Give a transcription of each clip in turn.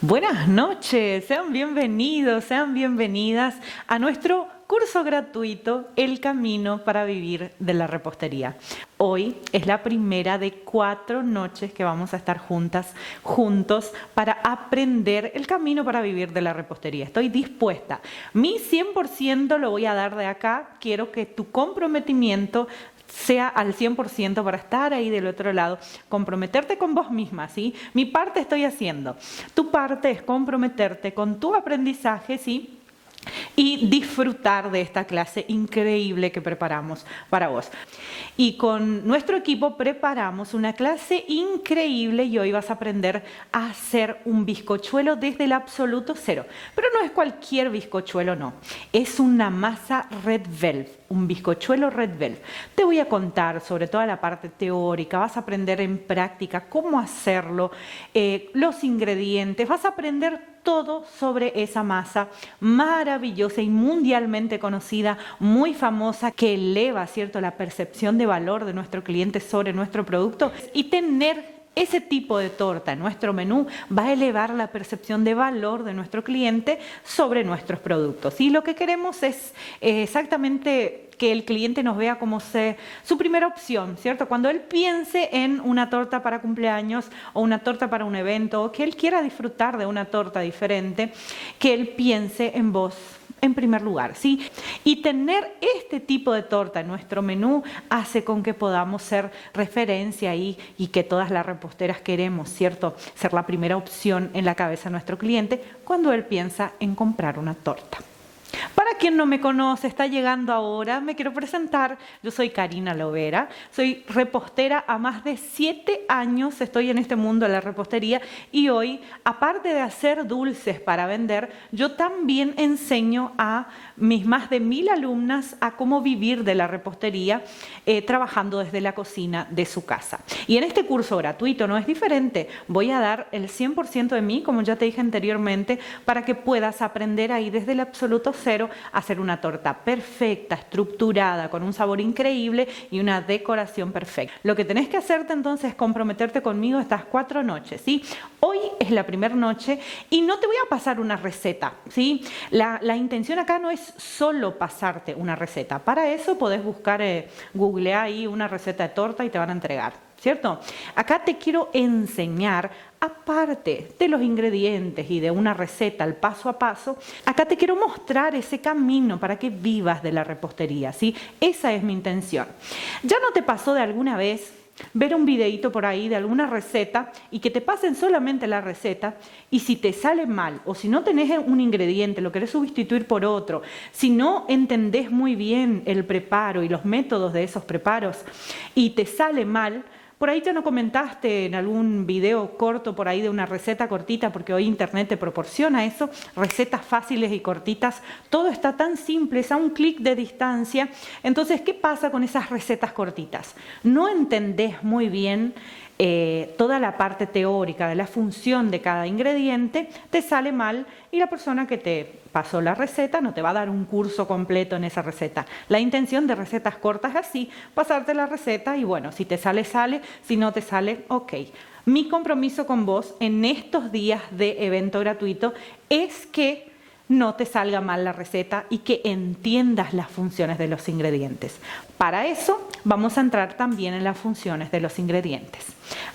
Buenas noches, sean bienvenidos, sean bienvenidas a nuestro curso gratuito El Camino para Vivir de la Repostería. Hoy es la primera de 4 noches que vamos a estar juntos para aprender el camino para vivir de la repostería. Estoy dispuesta. Mi 100% lo voy a dar de acá. Quiero que tu comprometimiento sea al 100% para estar ahí del otro lado, comprometerte con vos misma, ¿sí? Mi parte estoy haciendo. Tu parte es comprometerte con tu aprendizaje, ¿sí? Y disfrutar de esta clase increíble que preparamos para vos. Y con nuestro equipo preparamos una clase increíble y hoy vas a aprender a hacer un bizcochuelo desde el absoluto cero. Pero no es cualquier bizcochuelo, no. Es una masa red velvet, un bizcochuelo red velvet. Te voy a contar sobre toda la parte teórica, vas a aprender en práctica cómo hacerlo, los ingredientes, vas a aprender todo sobre esa masa maravillosa y mundialmente conocida, muy famosa, que eleva, ¿cierto?, la percepción de valor de nuestro cliente sobre nuestro producto. Y tener ese tipo de torta en nuestro menú va a elevar la percepción de valor de nuestro cliente sobre nuestros productos. Y lo que queremos es exactamente que el cliente nos vea como su primera opción, ¿cierto? Cuando él piense en una torta para cumpleaños o una torta para un evento, o que él quiera disfrutar de una torta diferente, que él piense en vos en primer lugar, ¿sí? Y tener este tipo de torta en nuestro menú hace con que podamos ser referencia ahí y que todas las reposteras queremos, ¿cierto?, ser la primera opción en la cabeza de nuestro cliente cuando él piensa en comprar una torta. Para quien no me conoce, está llegando ahora, me quiero presentar. Yo soy Karina Lovera, soy repostera a más de 7 años, estoy en este mundo de la repostería y hoy, aparte de hacer dulces para vender, yo también enseño a mis más de 1000 alumnas a cómo vivir de la repostería trabajando desde la cocina de su casa. Y en este curso gratuito no es diferente, voy a dar el 100% de mí, como ya te dije anteriormente, para que puedas aprender ahí desde el absoluto cero a hacer una torta perfecta, estructurada, con un sabor increíble y una decoración perfecta. Lo que tenés que hacerte entonces es comprometerte conmigo estas 4 noches, ¿sí? Hoy es la primera noche y no te voy a pasar una receta, ¿sí? La intención acá no es solo pasarte una receta. Para eso podés buscar, googlear ahí una receta de torta y te van a entregar, ¿cierto? Acá te quiero enseñar, aparte de los ingredientes y de una receta, el paso a paso, acá te quiero mostrar ese camino para que vivas de la repostería, ¿sí? Esa es mi intención. ¿Ya no te pasó de alguna vez ver un videíto por ahí de alguna receta y que te pasen solamente la receta y si te sale mal o si no tenés un ingrediente, lo querés sustituir por otro, si no entendés muy bien el preparo y los métodos de esos preparos y te sale mal? Por ahí ya no comentaste en algún video corto por ahí de una receta cortita, porque hoy internet te proporciona eso, recetas fáciles y cortitas, todo está tan simple, es a un clic de distancia. Entonces, ¿qué pasa con esas recetas cortitas? No entendés muy bien toda la parte teórica de la función de cada ingrediente, te sale mal y la persona que te pasó la receta no te va a dar un curso completo en esa receta. La intención de recetas cortas es así, pasarte la receta y bueno, si te sale, sale, si no te sale, ok. Mi compromiso con vos en estos días de evento gratuito es que no te salga mal la receta y que entiendas las funciones de los ingredientes. Para eso vamos a entrar también en las funciones de los ingredientes.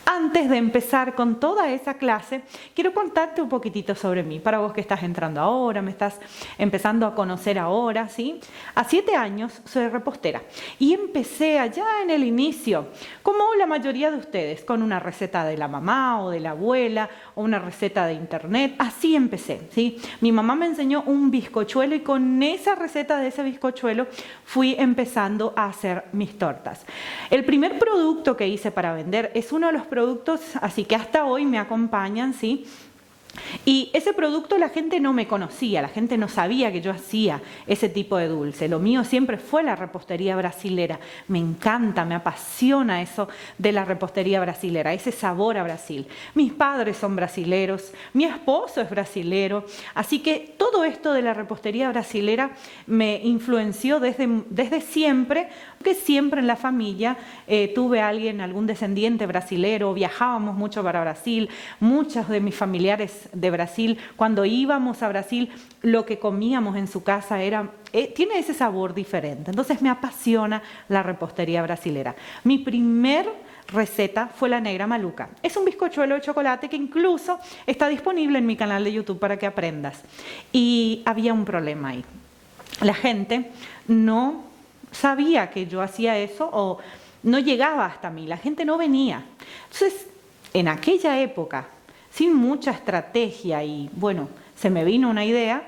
Antes de empezar con toda esa clase, quiero contarte un poquitito sobre mí. Para vos que estás entrando ahora, me estás empezando a conocer ahora, ¿sí? A 7 años soy repostera y empecé allá en el inicio, como la mayoría de ustedes, con una receta de la mamá o de la abuela o una receta de internet. Así empecé, ¿sí? Mi mamá me enseñó un bizcochuelo y con esa receta de ese bizcochuelo fui empezando a hacer mis tortas. El primer producto que hice para vender es uno de los productos, así que hasta hoy me acompañan, ¿sí? Y ese producto la gente no me conocía, la gente no sabía que yo hacía ese tipo de dulce. Lo mío siempre fue la repostería brasilera. Me encanta, me apasiona eso de la repostería brasilera, ese sabor a Brasil. Mis padres son brasileros, mi esposo es brasilero, así que todo esto de la repostería brasilera me influenció desde siempre, porque siempre en la familia tuve algún descendiente brasilero, viajábamos mucho para Brasil, muchos de mis familiares de Brasil, cuando íbamos a Brasil, lo que comíamos en su casa tiene ese sabor diferente. Entonces me apasiona la repostería brasilera. Mi primer receta fue la negra maluca. Es un bizcochuelo de chocolate que incluso está disponible en mi canal de YouTube para que aprendas. Y había un problema ahí. La gente no sabía que yo hacía eso o no llegaba hasta mí, la gente no venía. Entonces, en aquella época, sin mucha estrategia y bueno, se me vino una idea,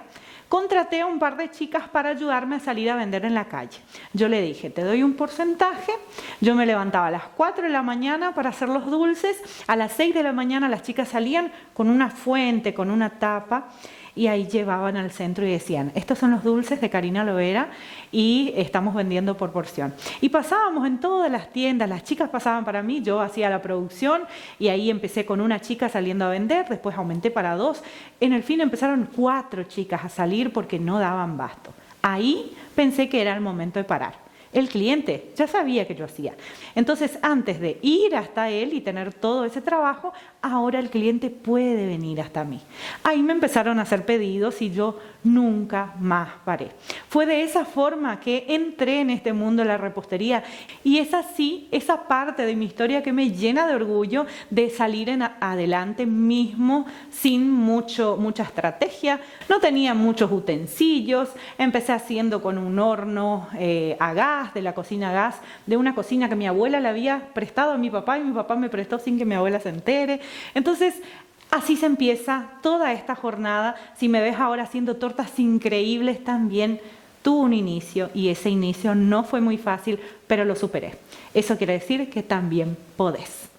contraté a un par de chicas para ayudarme a salir a vender en la calle. Yo le dije, te doy un porcentaje, yo me levantaba a las 4 de la mañana para hacer los dulces, a las 6 de la mañana las chicas salían con una fuente, con una tapa, y ahí llevaban al centro y decían, estos son los dulces de Karina Lovera y estamos vendiendo por porción. Y pasábamos en todas las tiendas, las chicas pasaban para mí, yo hacía la producción y ahí empecé con una chica saliendo a vender, después aumenté para 2, en el fin empezaron 4 chicas a salir porque no daban basto. Ahí pensé que era el momento de parar. El cliente ya sabía que yo hacía. Entonces, antes de ir hasta él y tener todo ese trabajo, ahora el cliente puede venir hasta mí. Ahí me empezaron a hacer pedidos y yo nunca más paré. Fue de esa forma que entré en este mundo de la repostería y es así, esa parte de mi historia que me llena de orgullo de salir adelante mismo sin mucha estrategia. No tenía muchos utensilios, empecé haciendo con un horno a gas, de la cocina a gas, de una cocina que mi abuela le había prestado a mi papá y mi papá me prestó sin que mi abuela se entere. Entonces, así se empieza toda esta jornada. Si me ves ahora haciendo tortas increíbles, también tuvo un inicio y ese inicio no fue muy fácil, pero lo superé. Eso quiere decir que también podés.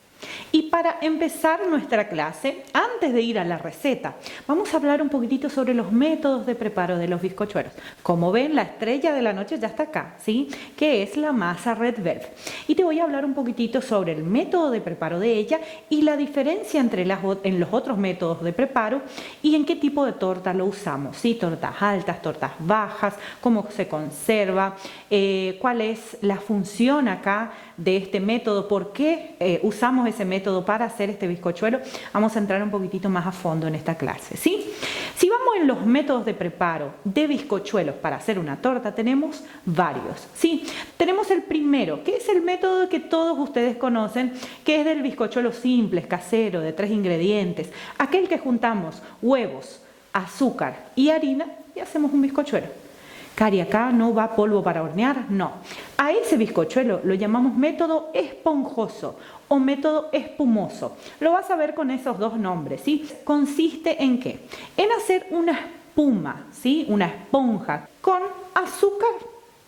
Y para empezar nuestra clase, antes de ir a la receta, vamos a hablar un poquitito sobre los métodos de preparo de los bizcochuelos. Como ven, la estrella de la noche ya está acá, ¿sí? Que es la masa Red Velvet. Y te voy a hablar un poquitito sobre el método de preparo de ella y la diferencia entre en los otros métodos de preparo y en qué tipo de torta lo usamos, ¿sí? Tortas altas, tortas bajas, cómo se conserva, cuál es la función acá de este método, por qué usamos ese método para hacer este bizcochuelo. Vamos a entrar un poquitito más a fondo en esta clase, ¿sí? Si vamos en los métodos de preparo de bizcochuelos para hacer una torta, tenemos varios, ¿sí? Tenemos el primero, que es el método que todos ustedes conocen, que es del bizcochuelo simple, casero, de 3 ingredientes, aquel que juntamos huevos, azúcar y harina y hacemos un bizcochuelo. Cari, acá no va polvo para hornear, no. A ese bizcochuelo lo llamamos método esponjoso o método espumoso. Lo vas a ver con esos dos nombres, ¿sí? ¿Consiste en qué? En hacer una espuma, ¿sí? Una esponja con azúcar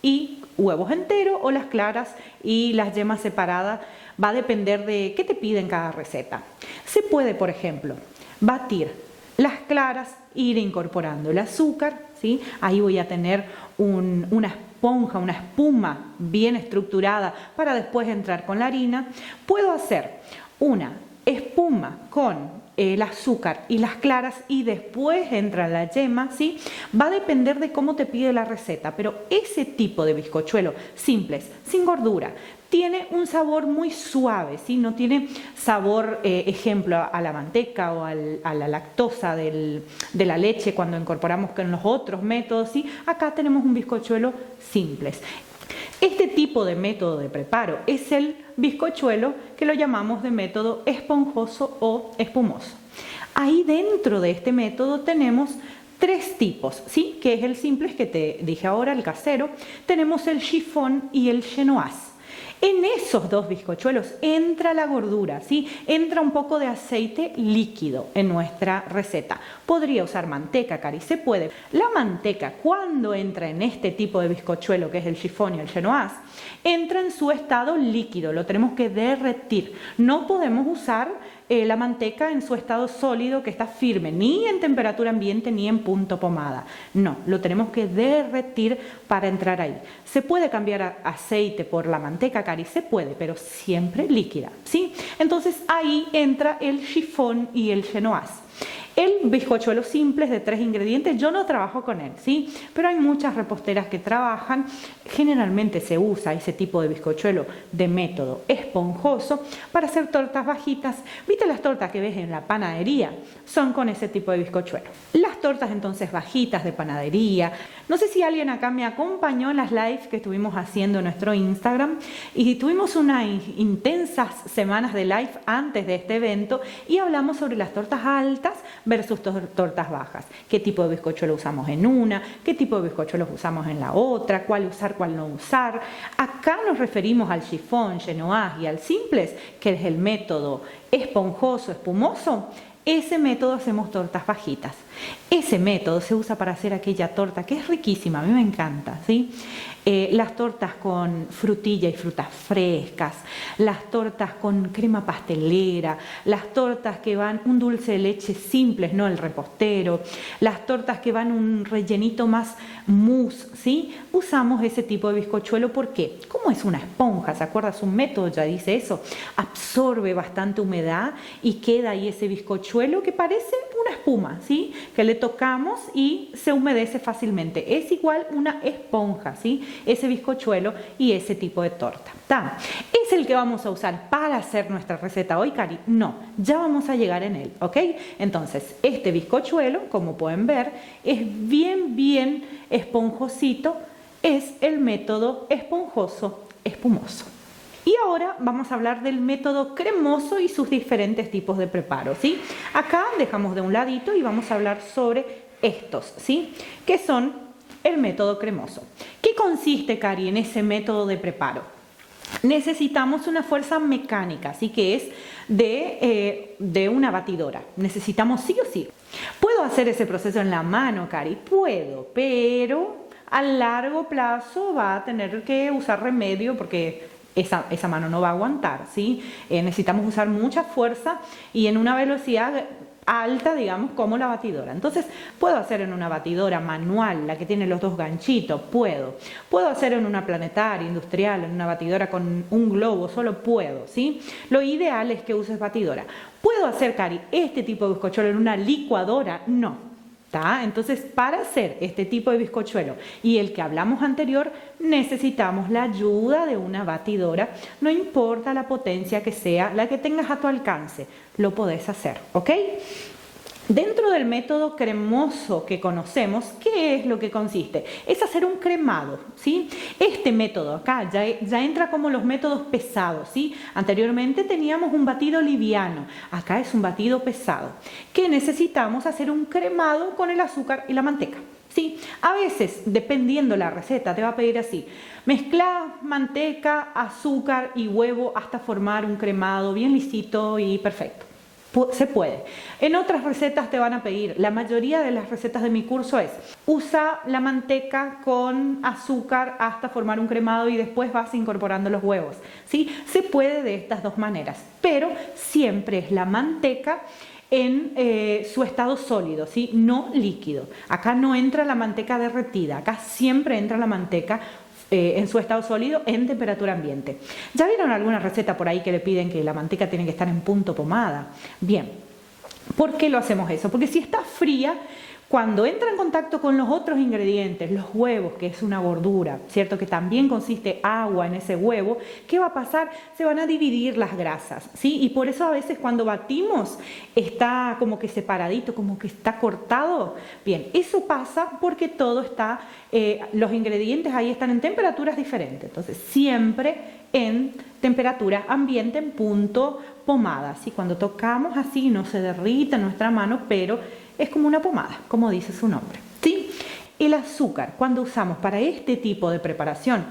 y huevos enteros o las claras y las yemas separadas. Va a depender de qué te piden cada receta. Se puede, por ejemplo, batir las claras, ir incorporando el azúcar, ¿sí? Ahí voy a tener una esponja, una espuma bien estructurada para después entrar con la harina. Puedo hacer una espuma con el azúcar y las claras y después entra la yema, ¿sí? Va a depender de cómo te pide la receta, pero ese tipo de bizcochuelo simples, sin gordura, tiene un sabor muy suave, ¿sí? No tiene sabor, ejemplo, a la manteca o a la lactosa de la leche cuando incorporamos con los otros métodos, ¿sí? Acá tenemos un bizcochuelo simples. Este tipo de método de preparo es el bizcochuelo que lo llamamos de método esponjoso o espumoso. Ahí dentro de este método tenemos 3 tipos, ¿sí? Que es el simple que te dije ahora, el casero. Tenemos el chiffon y el genoise. En esos 2 bizcochuelos entra la gordura, ¿sí? Entra un poco de aceite líquido en nuestra receta. Podría usar manteca, Cari, se puede. La manteca, cuando entra en este tipo de bizcochuelo, que es el chiffon y el genoise, entra en su estado líquido, lo tenemos que derretir. No podemos usar la manteca en su estado sólido, que está firme, ni en temperatura ambiente ni en punto pomada. No, lo tenemos que derretir para entrar ahí. Se puede cambiar aceite por la manteca, Cari, se puede, pero siempre líquida, ¿sí? Entonces ahí entra el chiffon y el genoise. El bizcochuelo simple es de 3 ingredientes, yo no trabajo con él, ¿sí? Pero hay muchas reposteras que trabajan. generalmente se usa ese tipo de bizcochuelo de método esponjoso para hacer tortas bajitas. ¿Viste las tortas que ves en la panadería? Son con ese tipo de bizcochuelo. Las tortas entonces bajitas de panadería. No sé si alguien acá me acompañó en las lives que estuvimos haciendo en nuestro Instagram y tuvimos unas intensas semanas de live antes de este evento y hablamos sobre las tortas altas versus tortas bajas. ¿Qué tipo de bizcochuelo usamos en una? ¿Qué tipo de bizcochuelos usamos en la otra? ¿Cuál usar, cuál no usar? Acá nos referimos al chiffon, genoise y al simples, que es el método esponjoso, espumoso. Ese método hacemos tortas bajitas. Ese método se usa para hacer aquella torta que es riquísima, a mí me encanta, ¿sí? Las tortas con frutilla y frutas frescas, las tortas con crema pastelera, las tortas que van un dulce de leche simples, no el repostero, las tortas que van un rellenito más mousse, ¿sí? Usamos ese tipo de bizcochuelo, ¿por qué? Como es una esponja, ¿se acuerda? Su método ya dice eso, absorbe bastante humedad y queda ahí ese bizcochuelo que parece una espuma, ¿sí? Que le tocamos y se humedece fácilmente. Es igual una esponja, ¿sí? Ese bizcochuelo y ese tipo de torta. ¿Tá? ¿Es el que vamos a usar para hacer nuestra receta hoy, Cari? No, ya vamos a llegar en él, ¿ok? Entonces, este bizcochuelo, como pueden ver, es bien esponjosito. Es el método esponjoso espumoso. Y ahora vamos a hablar del método cremoso y sus diferentes tipos de preparo, ¿sí? Acá dejamos de un ladito y vamos a hablar sobre estos, ¿sí? Que son el método cremoso. ¿Qué consiste, Cari, en ese método de preparo? Necesitamos una fuerza mecánica, así que es de una batidora. Necesitamos sí o sí. ¿Puedo hacer ese proceso en la mano, Cari? Puedo, pero a largo plazo va a tener que usar remedio porque esa mano no va a aguantar, ¿sí? Necesitamos usar mucha fuerza y en una velocidad alta, digamos, como la batidora. Entonces, puedo hacer en una batidora manual, la que tiene los dos ganchitos, puedo hacer en una planetaria, industrial, en una batidora con un globo, solo puedo, ¿sí? Lo ideal es que uses batidora. ¿Puedo hacer, Cari, este tipo de bizcochuelo en una licuadora? No. ¿Tá? Entonces, para hacer este tipo de bizcochuelo y el que hablamos anterior, necesitamos la ayuda de una batidora. No importa la potencia que sea, la que tengas a tu alcance, lo podés hacer, ¿ok? Dentro del método cremoso que conocemos, ¿qué es lo que consiste? Es hacer un cremado, ¿sí? Este método acá ya entra como los métodos pesados, ¿sí? Anteriormente teníamos un batido liviano, acá es un batido pesado, que necesitamos hacer un cremado con el azúcar y la manteca, ¿sí? A veces, dependiendo la receta, te va a pedir así: mezcla manteca, azúcar y huevo hasta formar un cremado bien lisito y perfecto. Se puede. En otras recetas te van a pedir, la mayoría de las recetas de mi curso es: usa la manteca con azúcar hasta formar un cremado y después vas incorporando los huevos, ¿sí? Se puede de estas dos maneras, pero siempre es la manteca en su estado sólido, ¿sí? No líquido. Acá no entra la manteca derretida, acá siempre entra la manteca en su estado sólido en temperatura ambiente. ¿Ya vieron alguna receta por ahí que le piden que la manteca tiene que estar en punto pomada? Bien, ¿por qué lo hacemos eso? Porque si está fría, cuando entra en contacto con los otros ingredientes, los huevos, que es una gordura, ¿cierto? Que también consiste agua en ese huevo, ¿qué va a pasar? Se van a dividir las grasas, ¿sí? Y por eso a veces cuando batimos está como que separadito, como que está cortado. Bien, eso pasa porque todo está, los ingredientes ahí están en temperaturas diferentes. Entonces, siempre en temperatura ambiente, en punto pomada, ¿sí? Cuando tocamos así no se derrita en nuestra mano, pero es como una pomada, como dice su nombre, ¿sí? El azúcar, cuando usamos para este tipo de preparación,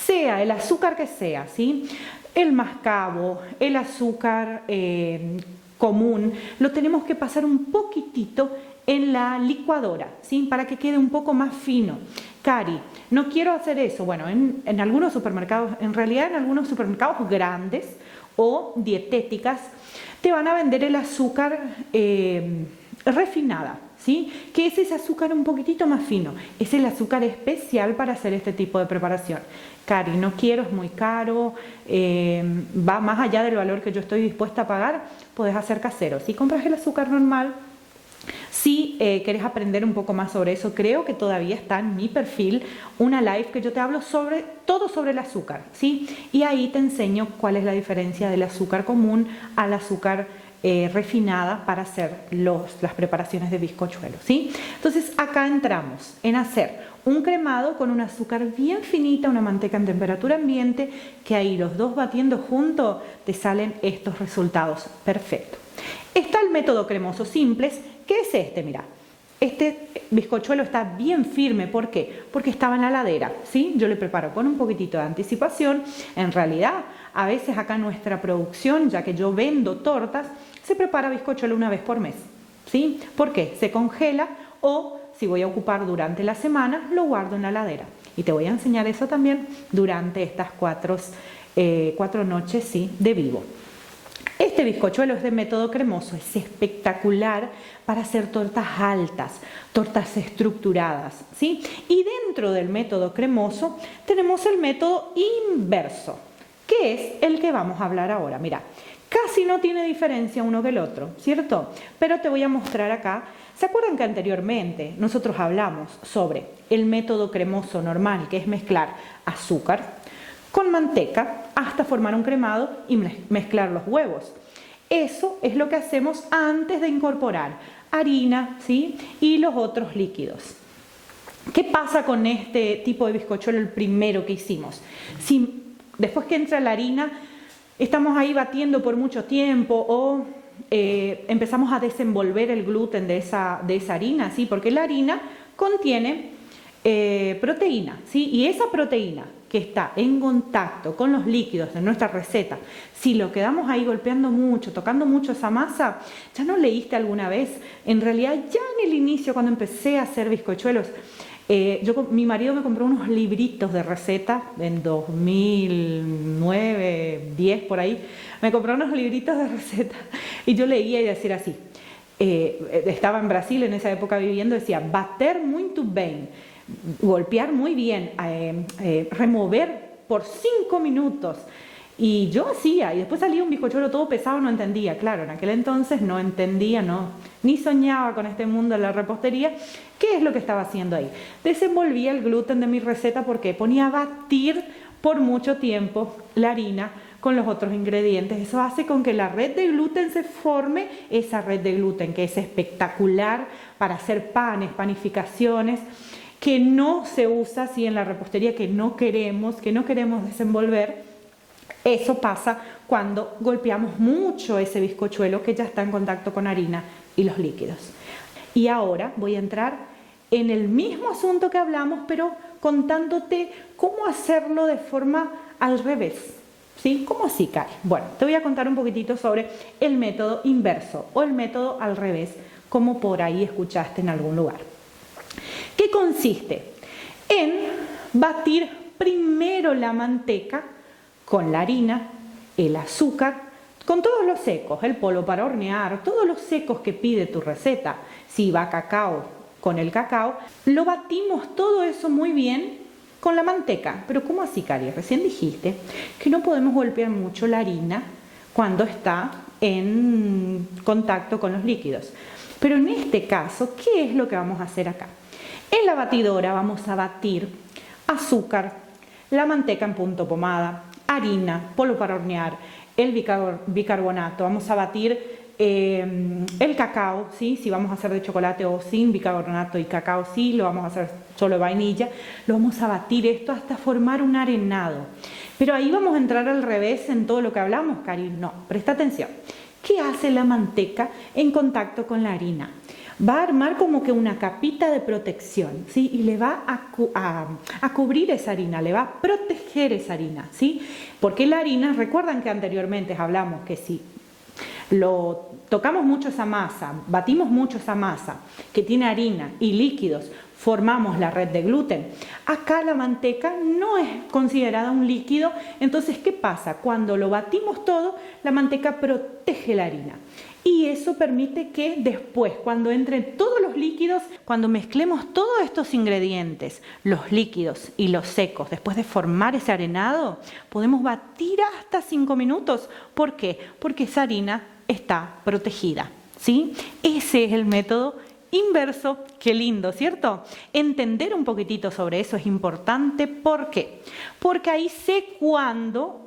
sea el azúcar que sea, ¿sí? El mascabo, el azúcar común, lo tenemos que pasar un poquitito en la licuadora, ¿sí? Para que quede un poco más fino. Cari, no quiero hacer eso. Bueno, en algunos supermercados, en realidad en algunos supermercados grandes o dietéticas, te van a vender el azúcar refinada, ¿sí? Que es ese azúcar un poquitito más fino, es el azúcar especial para hacer este tipo de preparación. Cari, no quiero, es muy caro, va más allá del valor que yo estoy dispuesta a pagar, podés hacer casero. Si compras el azúcar normal, sí Si querés aprender un poco más sobre eso, creo que todavía está en mi perfil una live que yo te hablo todo sobre el azúcar, ¿sí? Y ahí te enseño cuál es la diferencia del azúcar común al azúcar refinada para hacer las preparaciones de bizcochuelo, ¿sí? Entonces acá entramos en hacer un cremado con un azúcar bien finita, una manteca en temperatura ambiente, que ahí los dos batiendo juntos te salen estos resultados perfectos. Está el método cremoso simples, que es este, mira. Este bizcochuelo está bien firme, ¿por qué? Porque estaba en la heladera, ¿sí? Yo le preparo con un poquitito de anticipación. En realidad, a veces acá en nuestra producción, ya que yo vendo tortas, se prepara bizcochuelo una vez por mes, ¿sí? ¿Por qué? Se congela o si voy a ocupar durante la semana, lo guardo en la heladera. Y te voy a enseñar eso también durante estas cuatro noches, ¿sí?, de vivo. Este bizcochuelo es de método cremoso, es espectacular para hacer tortas altas, tortas estructuradas, ¿sí? Y dentro del método cremoso tenemos el método inverso, que es el que vamos a hablar ahora. Mira, casi no tiene diferencia uno que el otro, ¿cierto? Pero te voy a mostrar acá. ¿Se acuerdan que anteriormente nosotros hablamos sobre el método cremoso normal, que es mezclar azúcar con manteca hasta formar un cremado y mezclar los huevos? Eso es lo que hacemos antes de incorporar harina, ¿sí?, y los otros líquidos. ¿Qué pasa con este tipo de bizcochuelo, el primero que hicimos? Si después que entra la harina, estamos ahí batiendo por mucho tiempo o empezamos a desenvolver el gluten de esa harina, ¿sí? Porque la harina contiene proteína, ¿sí? Y esa proteína que está en contacto con los líquidos de nuestra receta, si lo quedamos ahí golpeando mucho, tocando mucho esa masa, ¿ya no leíste alguna vez? En realidad, ya en el inicio, cuando empecé a hacer bizcochuelos, mi marido me compró unos libritos de receta en 2009, 10 por ahí. Me compró unos libritos de receta y yo leía y decía así. Estaba en Brasil en esa época viviendo, decía bater muito bem, golpear muy bien, remover por 5 minutos. Y yo hacía, y después salía un bizcochuelo todo pesado, no entendía. Claro, en aquel entonces no entendía, ni soñaba con este mundo de la repostería. ¿Qué es lo que estaba haciendo ahí? Desenvolvía el gluten de mi receta porque ponía a batir por mucho tiempo la harina con los otros ingredientes. Eso hace con que la red de gluten se forme, esa red de gluten que es espectacular para hacer panes, panificaciones, que no se usa así en la repostería, que no queremos desenvolver. Eso pasa cuando golpeamos mucho ese bizcochuelo que ya está en contacto con harina y los líquidos. Y ahora voy a entrar en el mismo asunto que hablamos, pero contándote cómo hacerlo de forma al revés. ¿Sí? ¿Cómo así, Cari? Bueno, te voy a contar un poquitito sobre el método inverso o el método al revés, como por ahí escuchaste en algún lugar. ¿Qué consiste? En batir primero la manteca con la harina, el azúcar, con todos los secos, el polvo para hornear, todos los secos que pide tu receta. Si va cacao, con el cacao, lo batimos todo eso muy bien con la manteca. Pero ¿cómo así, Cari? Recién dijiste que no podemos golpear mucho la harina cuando está en contacto con los líquidos. Pero en este caso, ¿qué es lo que vamos a hacer acá? En la batidora vamos a batir azúcar, la manteca en punto pomada, harina, polvo para hornear, el bicarbonato, vamos a batir el cacao, ¿sí? Si vamos a hacer de chocolate o sin bicarbonato y cacao, sí, lo vamos a hacer solo de vainilla, lo vamos a batir esto hasta formar un arenado. Pero ahí vamos a entrar al revés en todo lo que hablamos, Cari. No, presta atención. ¿Qué hace la manteca en contacto con la harina? Va a armar como que una capita de protección, ¿sí? Y le va a cubrir esa harina, le va a proteger esa harina, ¿sí? Porque la harina, recuerdan que anteriormente hablamos que si lo tocamos mucho esa masa, batimos mucho esa masa que tiene harina y líquidos, formamos la red de gluten. Acá la manteca no es considerada un líquido, entonces ¿qué pasa? Cuando lo batimos todo, la manteca protege la harina. Y eso permite que después, cuando entren todos los líquidos, cuando mezclemos todos estos ingredientes, los líquidos y los secos, después de formar ese arenado, podemos batir hasta 5 minutos. ¿Por qué? Porque esa harina está protegida, ¿sí? Ese es el método inverso, qué lindo, ¿cierto? Entender un poquitito sobre eso es importante. ¿Por qué? Porque ahí sé cuándo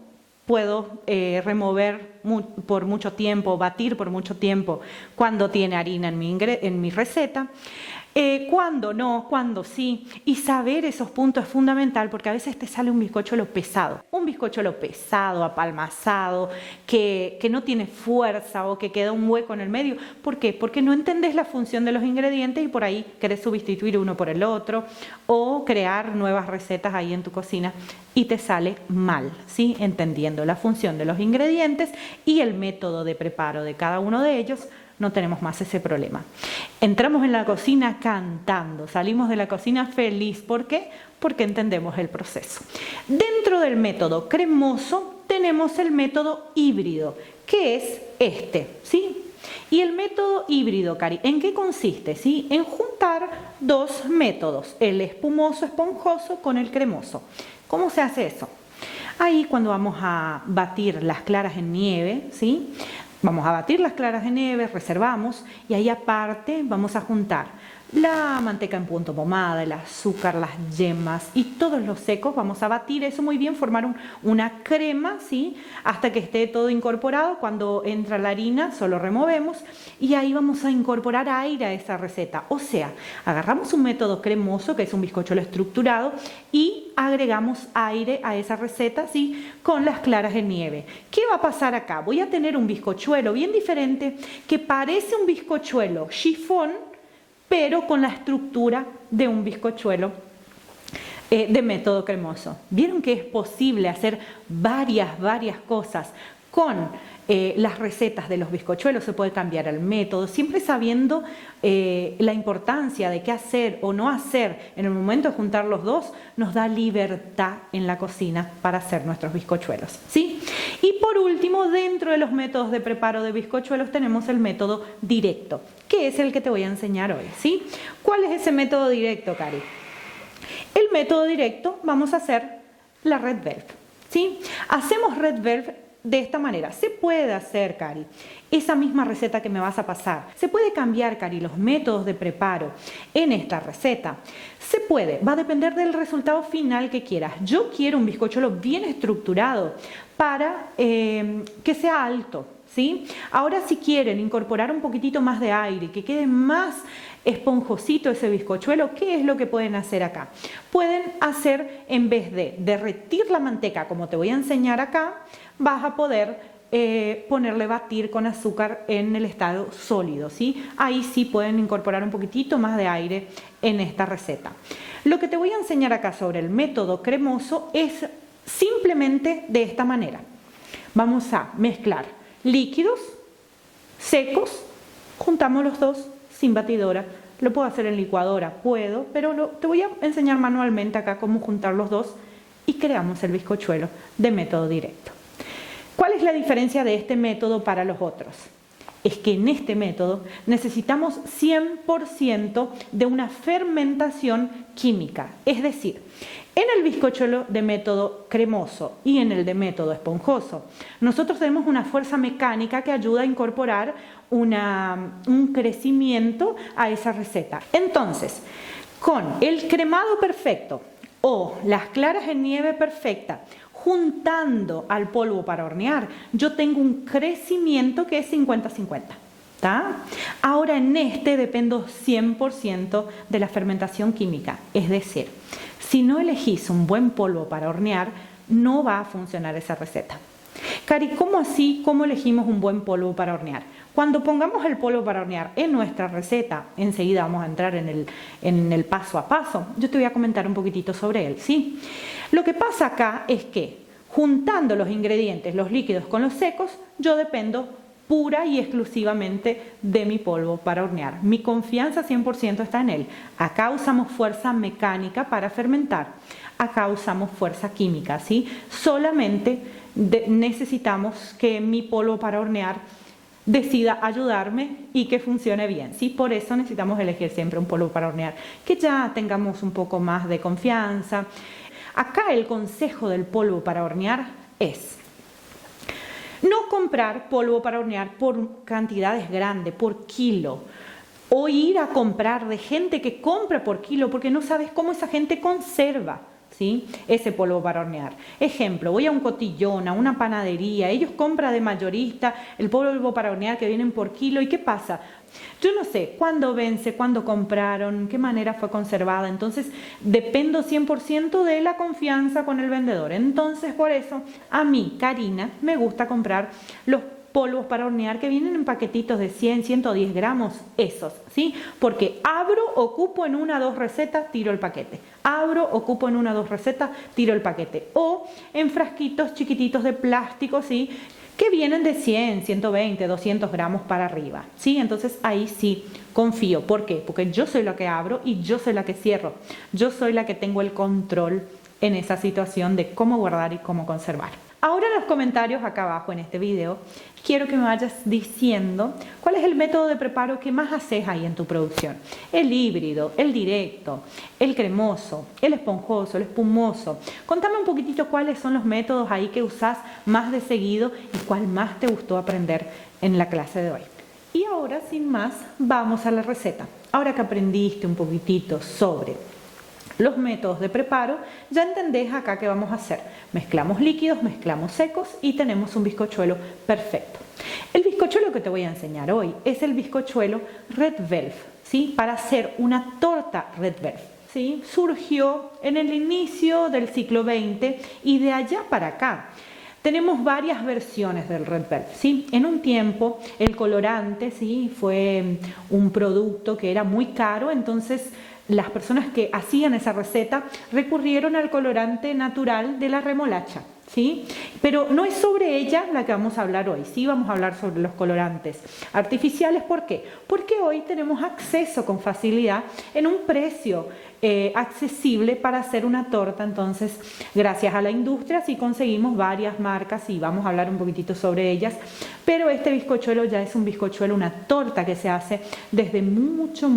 puedo remover por mucho tiempo, batir por mucho tiempo cuando tiene harina en mi receta. Cuándo no, cuándo sí, y saber esos puntos es fundamental porque a veces te sale un bizcochuelo pesado, apalmazado, que no tiene fuerza o que queda un hueco en el medio. ¿Por qué? Porque no entendés la función de los ingredientes y por ahí querés sustituir uno por el otro o crear nuevas recetas ahí en tu cocina y te sale mal, ¿sí? Entendiendo la función de los ingredientes y el método de preparo de cada uno de ellos, no tenemos más ese problema. Entramos en la cocina cantando, salimos de la cocina feliz. ¿Por qué? Porque entendemos el proceso. Dentro del método cremoso tenemos el método híbrido, que es este, ¿sí? Y el método híbrido, Cari, ¿en qué consiste? ¿Sí? En juntar dos métodos, el espumoso esponjoso con el cremoso. ¿Cómo se hace eso? Ahí cuando vamos a batir las claras en nieve, ¿sí? Vamos a batir las claras de nieve, reservamos y ahí aparte vamos a juntar la manteca en punto pomada, el azúcar, las yemas y todos los secos. Vamos a batir eso muy bien, formar una crema, ¿sí? Hasta que esté todo incorporado. Cuando entra la harina solo removemos y ahí vamos a incorporar aire a esa receta. O sea, agarramos un método cremoso que es un bizcochuelo estructurado y agregamos aire a esa receta, ¿sí? Con las claras de nieve. ¿Qué va a pasar acá? Voy a tener un bizcochuelo bien diferente que parece un bizcochuelo chifón, pero con la estructura de un bizcochuelo de método cremoso. ¿Vieron que es posible hacer varias cosas con las recetas de los bizcochuelos? Se puede cambiar el método, siempre sabiendo la importancia de qué hacer o no hacer en el momento de juntar los dos, nos da libertad en la cocina para hacer nuestros bizcochuelos, ¿sí? Y por último, dentro de los métodos de preparo de bizcochuelos tenemos el método directo, que es el que te voy a enseñar hoy, ¿sí? ¿Cuál es ese método directo, Cari? El método directo vamos a hacer la red velvet, ¿sí? Hacemos red velvet de esta manera. Se puede hacer, Cari, esa misma receta que me vas a pasar. Se puede cambiar, Cari, los métodos de preparo en esta receta. Se puede, va a depender del resultado final que quieras. Yo quiero un bizcochuelo bien estructurado para que sea alto, ¿sí? Ahora, si quieren incorporar un poquitito más de aire, que quede más esponjosito ese bizcochuelo, ¿qué es lo que pueden hacer acá? Pueden hacer, en vez de derretir la manteca, como te voy a enseñar acá, vas a poder ponerle batir con azúcar en el estado sólido, ¿sí? Ahí sí pueden incorporar un poquitito más de aire en esta receta. Lo que te voy a enseñar acá sobre el método cremoso es simplemente de esta manera. Vamos a mezclar líquidos, secos, juntamos los dos sin batidora. Lo puedo hacer en licuadora, puedo, pero te voy a enseñar manualmente acá cómo juntar los dos y creamos el bizcochuelo de método directo. ¿Cuál es la diferencia de este método para los otros? Es que en este método necesitamos 100% de una fermentación química. Es decir, en el bizcochuelo de método cremoso y en el de método esponjoso, nosotros tenemos una fuerza mecánica que ayuda a incorporar un crecimiento a esa receta. Entonces, con el cremado perfecto o las claras en nieve perfecta, juntando al polvo para hornear, yo tengo un crecimiento que es 50-50. ¿Tá? Ahora en este dependo 100% de la fermentación química. Es decir, si no elegís un buen polvo para hornear, no va a funcionar esa receta. Cari, ¿cómo así? ¿Cómo elegimos un buen polvo para hornear? Cuando pongamos el polvo para hornear en nuestra receta, enseguida vamos a entrar en el paso a paso. Yo te voy a comentar un poquitito sobre él, ¿sí? Lo que pasa acá es que juntando los ingredientes, los líquidos con los secos, yo dependo pura y exclusivamente de mi polvo para hornear. Mi confianza 100% está en él. Acá usamos fuerza mecánica para fermentar. Acá usamos fuerza química, ¿sí? Solamente necesitamos que mi polvo para hornear decida ayudarme y que funcione bien, ¿sí? Por eso necesitamos elegir siempre un polvo para hornear, que ya tengamos un poco más de confianza. Acá el consejo del polvo para hornear es no comprar polvo para hornear por cantidades grandes, por kilo. o ir a comprar de gente que compra por kilo porque no sabes cómo esa gente conserva, ¿sí?, ese polvo para hornear. Ejemplo, voy a un cotillón, a una panadería, ellos compran de mayorista el polvo para hornear que vienen por kilo, ¿y qué pasa? Yo no sé cuándo vence, cuándo compraron, qué manera fue conservada, entonces dependo 100% de la confianza con el vendedor. Entonces por eso a mí, Karina, me gusta comprar los polvos para hornear que vienen en paquetitos de 100, 110 gramos, esos, ¿sí? Porque abro, ocupo en 1 o 2 recetas, tiro el paquete. Abro, ocupo en 1 o 2 recetas, tiro el paquete. O en frasquitos chiquititos de plástico, ¿sí?, que vienen de 100, 120, 200 gramos para arriba, ¿sí? Entonces ahí sí confío. ¿Por qué? Porque yo soy la que abro y yo soy la que cierro. Yo soy la que tengo el control en esa situación de cómo guardar y cómo conservar. Ahora en los comentarios acá abajo en este video quiero que me vayas diciendo cuál es el método de preparo que más haces ahí en tu producción. El híbrido, el directo, el cremoso, el esponjoso, el espumoso. Contame un poquitito cuáles son los métodos ahí que usás más de seguido y cuál más te gustó aprender en la clase de hoy. Y ahora sin más vamos a la receta. Ahora que aprendiste un poquitito sobre los métodos de preparo, ya entendés acá qué vamos a hacer. Mezclamos líquidos, mezclamos secos y tenemos un bizcochuelo perfecto. El bizcochuelo que te voy a enseñar hoy es el bizcochuelo Red Velvet, ¿sí?, para hacer una torta Red Velvet, ¿sí? Surgió en el inicio del siglo XX y de allá para acá tenemos varias versiones del Red Velvet, ¿sí? En un tiempo el colorante, ¿sí?, fue un producto que era muy caro, entonces las personas que hacían esa receta recurrieron al colorante natural de la remolacha, ¿sí? Pero no es sobre ella la que vamos a hablar hoy, sí vamos a hablar sobre los colorantes artificiales. ¿Por qué? Porque hoy tenemos acceso con facilidad en un precio accesible para hacer una torta. Entonces, gracias a la industria sí conseguimos varias marcas y vamos a hablar un poquitito sobre ellas, pero este bizcochuelo ya es un bizcochuelo, una torta que se hace desde mucho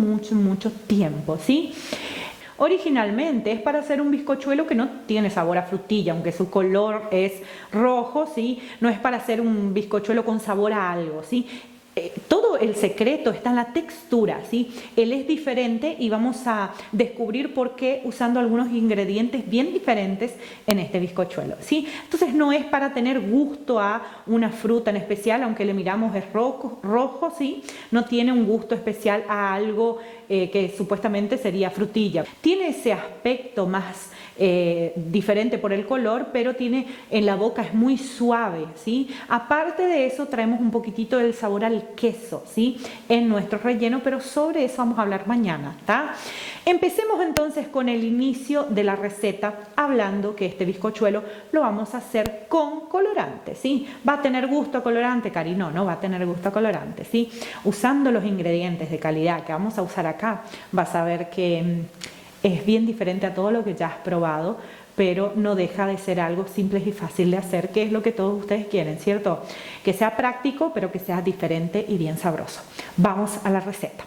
tiempo, ¿sí? Originalmente es para hacer un bizcochuelo que no tiene sabor a frutilla, aunque su color es rojo, ¿sí? No es para hacer un bizcochuelo con sabor a algo, ¿sí? Todo el secreto está en la textura, ¿sí? Él es diferente y vamos a descubrir por qué usando algunos ingredientes bien diferentes en este bizcochuelo, ¿sí? Entonces no es para tener gusto a una fruta en especial, aunque le miramos es rojo, ¿sí? No tiene un gusto especial a algo que supuestamente sería frutilla. Tiene ese aspecto más diferente por el color, pero tiene en la boca, es muy suave, ¿sí? Aparte de eso traemos un poquitito del sabor al queso, ¿sí?, en nuestro relleno, pero sobre eso vamos a hablar mañana, ¿tá? Empecemos entonces con el inicio de la receta, hablando que este bizcochuelo lo vamos a hacer con colorante, ¿sí? ¿Va a tener gusto a colorante, Cari? No, no va a tener gusto a colorante, ¿sí? Usando los ingredientes de calidad que vamos a usar acá, vas a ver que es bien diferente a todo lo que ya has probado, pero no deja de ser algo simple y fácil de hacer, que es lo que todos ustedes quieren, ¿cierto? Que sea práctico, pero que sea diferente y bien sabroso. Vamos a la receta.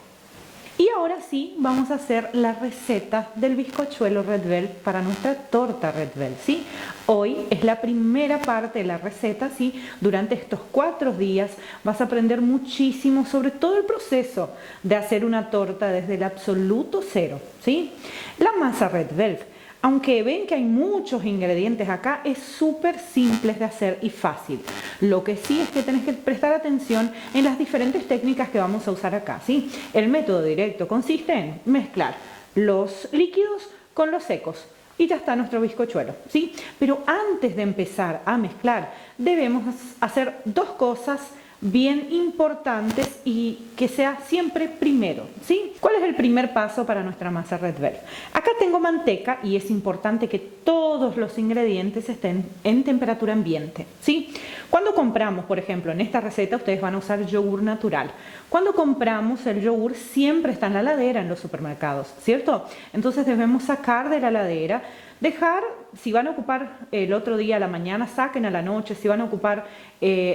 Y ahora sí, vamos a hacer la receta del bizcochuelo Red Velvet para nuestra torta Red Velvet, ¿sí? Hoy es la primera parte de la receta, ¿sí? Durante estos 4 días vas a aprender muchísimo sobre todo el proceso de hacer una torta desde el absoluto cero, ¿sí? La masa Red Velvet, aunque ven que hay muchos ingredientes acá, es súper simple de hacer y fácil. Lo que sí es que tenés que prestar atención en las diferentes técnicas que vamos a usar acá, ¿sí? El método directo consiste en mezclar los líquidos con los secos y ya está nuestro bizcochuelo, ¿sí? Pero antes de empezar a mezclar, debemos hacer 2 cosas bien importantes y que sea siempre primero, ¿sí? ¿Cuál es el primer paso para nuestra masa Red Velvet? Acá tengo manteca y es importante que todos los ingredientes estén en temperatura ambiente, ¿sí? Cuando compramos, por ejemplo, en esta receta ustedes van a usar yogur natural. Cuando compramos el yogur siempre está en la heladera en los supermercados, ¿cierto? Entonces debemos sacar de la heladera, dejar, si van a ocupar el otro día a la mañana, saquen a la noche, si van a ocupar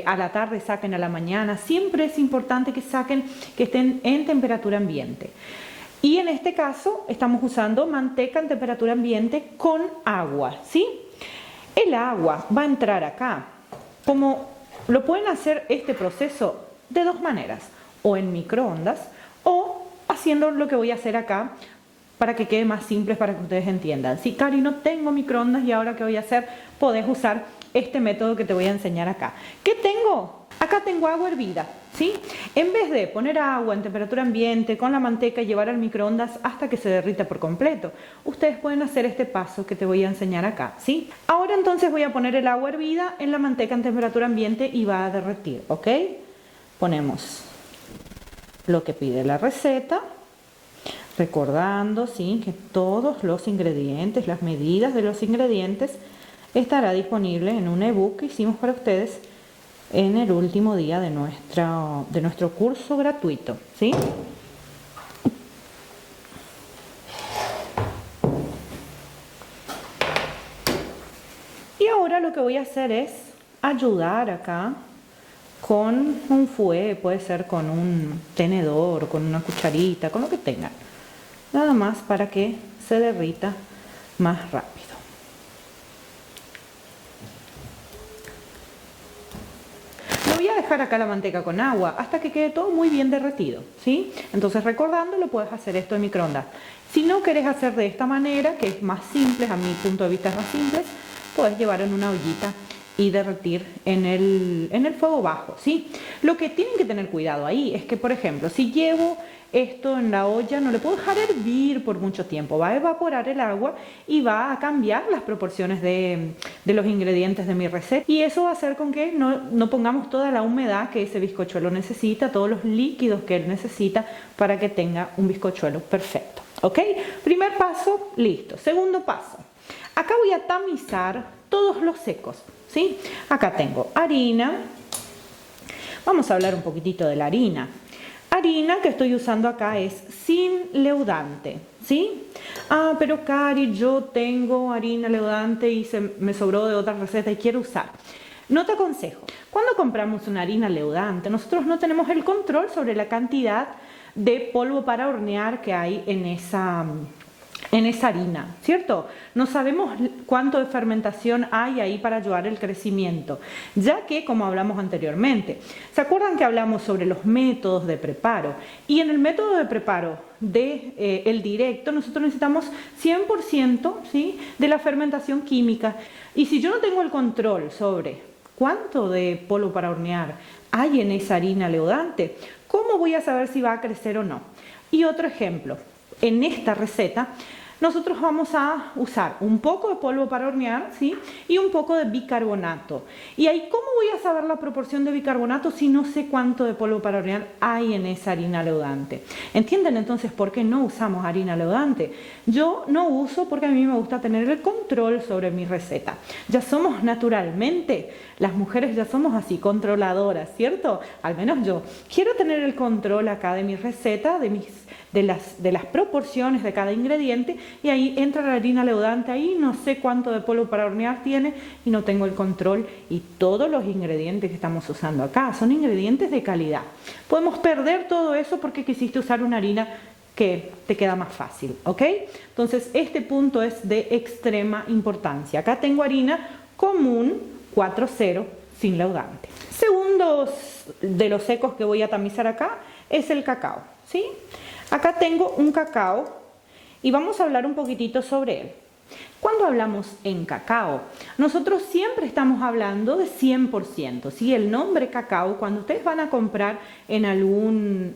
a la tarde, saquen a la mañana. Siempre es importante que saquen, que estén en temperatura ambiente. Y en este caso estamos usando manteca en temperatura ambiente con agua, ¿sí? El agua va a entrar acá. Como lo pueden hacer este proceso de 2 maneras, o en microondas o haciendo lo que voy a hacer acá para que quede más simple, para que ustedes entiendan. Si Cari, no tengo microondas y ahora qué voy a hacer, podés usar este método que te voy a enseñar acá. ¿Qué tengo? Acá tengo agua hervida, ¿sí? En vez de poner agua en temperatura ambiente con la manteca y llevar al microondas hasta que se derrita por completo, ustedes pueden hacer este paso que te voy a enseñar acá, ¿sí? Ahora entonces voy a poner el agua hervida en la manteca en temperatura ambiente y va a derretir, ¿ok? Ponemos lo que pide la receta, recordando, ¿sí?, que todos los ingredientes, las medidas de los ingredientes estará disponible en un ebook que hicimos para ustedes en el último día de nuestro curso gratuito, ¿sí? Y ahora lo que voy a hacer es ayudar acá con un fouet, puede ser con un tenedor, con una cucharita, con lo que tengan. Nada más para que se derrita más rápido. Voy a dejar acá la manteca con agua hasta que quede todo muy bien derretido, ¿sí? Entonces, recordándolo, puedes hacer esto en microondas. Si no querés hacer de esta manera, que es más simple, a mi punto de vista es más simple, puedes llevar en una ollita y derretir en el fuego bajo, ¿sí? Lo que tienen que tener cuidado ahí es que, por ejemplo, si llevo esto en la olla, no le puedo dejar hervir por mucho tiempo, va a evaporar el agua y va a cambiar las proporciones de los ingredientes de mi receta, y eso va a hacer con que no pongamos toda la humedad que ese bizcochuelo necesita, todos los líquidos que él necesita para que tenga un bizcochuelo perfecto, ¿ok? Primer paso, listo. Segundo paso, acá voy a tamizar todos los secos, ¿sí? Acá tengo harina, vamos a hablar un poquitito de la harina. Harina que estoy usando acá es sin leudante, ¿sí? Ah, pero Cari, yo tengo harina leudante y me sobró de otra receta y quiero usar. No te aconsejo. Cuando compramos una harina leudante, nosotros no tenemos el control sobre la cantidad de polvo para hornear que hay en esa harina, ¿cierto? No sabemos cuánto de fermentación hay ahí para ayudar el crecimiento, ya que, como hablamos anteriormente, ¿se acuerdan que hablamos sobre los métodos de preparo? Y en el método de preparo el directo, nosotros necesitamos 100%, ¿sí?, de la fermentación química. Y si yo no tengo el control sobre cuánto de polvo para hornear hay en esa harina leudante, ¿cómo voy a saber si va a crecer o no? Y otro ejemplo, en esta receta nosotros vamos a usar un poco de polvo para hornear, ¿sí?, y un poco de bicarbonato. Y ahí, ¿cómo voy a saber la proporción de bicarbonato si no sé cuánto de polvo para hornear hay en esa harina leudante? ¿Entienden entonces por qué no usamos harina leudante? Yo no uso porque a mí me gusta tener el control sobre mi receta. Ya somos naturalmente, las mujeres ya somos así, controladoras, ¿cierto? Al menos yo. Quiero tener el control acá de mi receta, de las proporciones de cada ingrediente, y ahí entra la harina leudante, ahí no sé cuánto de polvo para hornear tiene y no tengo el control, y todos los ingredientes que estamos usando acá son ingredientes de calidad. Podemos perder todo eso porque quisiste usar una harina que te queda más fácil, ¿ok? Entonces este punto es de extrema importancia. Acá tengo harina común 4.0 sin leudante. Segundo de los secos que voy a tamizar acá es el cacao, ¿sí? Acá tengo un cacao y vamos a hablar un poquitito sobre él. Cuando hablamos en cacao, nosotros siempre estamos hablando de 100%, ¿sí? El nombre cacao, cuando ustedes van a comprar en algún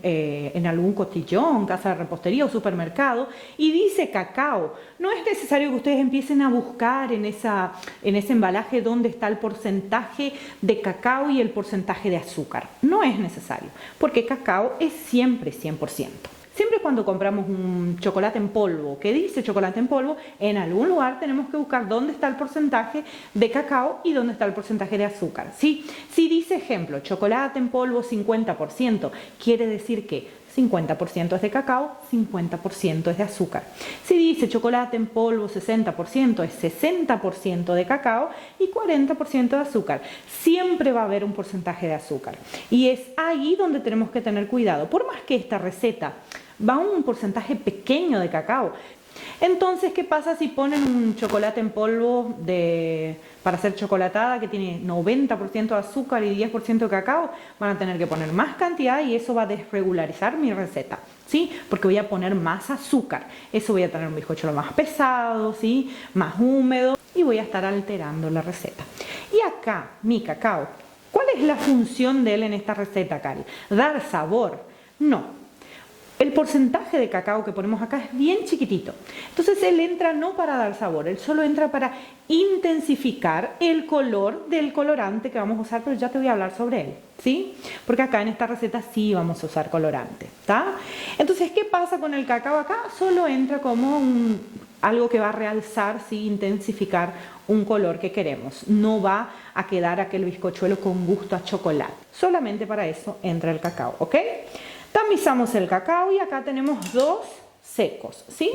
cotillón, casa de repostería o supermercado, y dice cacao, no es necesario que ustedes empiecen a buscar en ese embalaje dónde está el porcentaje de cacao y el porcentaje de azúcar. No es necesario, porque cacao es siempre 100%. Siempre cuando compramos un chocolate en polvo que dice chocolate en polvo, en algún lugar tenemos que buscar dónde está el porcentaje de cacao y dónde está el porcentaje de azúcar, ¿sí? Si dice, ejemplo, chocolate en polvo 50%, quiere decir que 50% es de cacao, 50% es de azúcar. Si dice chocolate en polvo 60%, es 60% de cacao y 40% de azúcar. Siempre va a haber un porcentaje de azúcar. Y es ahí donde tenemos que tener cuidado. Por más que esta receta va a un porcentaje pequeño de cacao, entonces, ¿qué pasa si ponen un chocolate en polvo para hacer chocolatada que tiene 90% de azúcar y 10% de cacao? Van a tener que poner más cantidad y eso va a desregularizar mi receta. ¿sí? Porque voy a poner más azúcar. Eso voy a tener un bizcochuelo más pesado, ¿sí? Más húmedo y voy a estar alterando la receta. Y acá, mi cacao, ¿cuál es la función de él en esta receta, Cari? ¿Dar sabor? No. El porcentaje de cacao que ponemos acá es bien chiquitito. Entonces él entra no para dar sabor, él solo entra para intensificar el color del colorante que vamos a usar, pero ya te voy a hablar sobre él, ¿sí? Porque acá en esta receta sí vamos a usar colorante, ¿está? Entonces, ¿qué pasa con el cacao acá? Solo entra como algo que va a realzar, ¿sí? Intensificar un color que queremos. No va a quedar aquel bizcochuelo con gusto a chocolate. Solamente para eso entra el cacao, ¿ok? Tamizamos el cacao y acá tenemos 2 secos, ¿sí?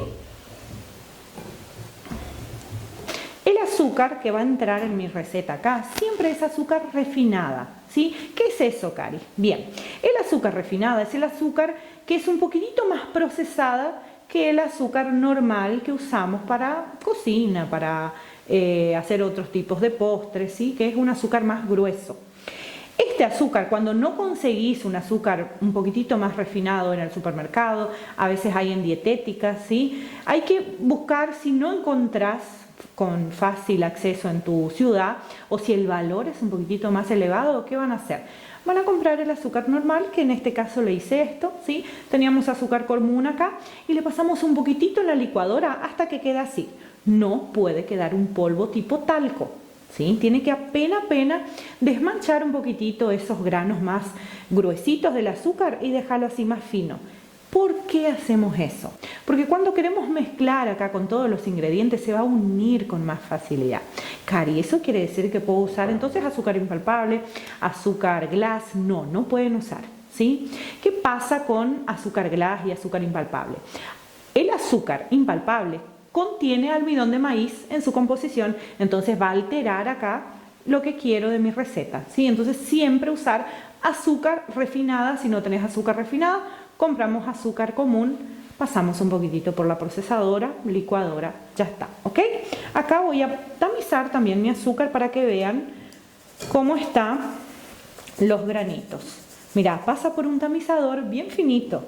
El azúcar que va a entrar en mi receta acá siempre es azúcar refinada, ¿sí? ¿Qué es eso, Cari? Bien, el azúcar refinada es el azúcar que es un poquitito más procesada que el azúcar normal que usamos para cocina, para hacer otros tipos de postres, ¿sí? Que es un azúcar más grueso. Este azúcar, cuando no conseguís un azúcar un poquitito más refinado en el supermercado, a veces hay en dietéticas, ¿sí? Hay que buscar, si no encontrás con fácil acceso en tu ciudad, o si el valor es un poquitito más elevado, ¿qué van a hacer? Van a comprar el azúcar normal, que en este caso le hice esto, ¿sí? Teníamos azúcar común acá y le pasamos un poquitito en la licuadora hasta que queda así. No puede quedar un polvo tipo talco, ¿sí? Tiene que apenas desmanchar un poquitito esos granos más gruesitos del azúcar y dejarlo así más fino. ¿Por qué hacemos eso? Porque cuando queremos mezclar acá con todos los ingredientes se va a unir con más facilidad. Cari, ¿eso quiere decir que puedo usar entonces azúcar impalpable, azúcar glass? No, no pueden usar, ¿sí? ¿Qué pasa con azúcar glass y azúcar impalpable? El azúcar impalpable contiene almidón de maíz en su composición, entonces va a alterar acá lo que quiero de mi receta, ¿sí? Entonces siempre usar azúcar refinada. Si no tenés azúcar refinada, compramos azúcar común, pasamos un poquitito por la procesadora, licuadora, ya está, ¿ok? Acá voy a tamizar también mi azúcar para que vean cómo están los granitos. Mirá, pasa por un tamizador bien finito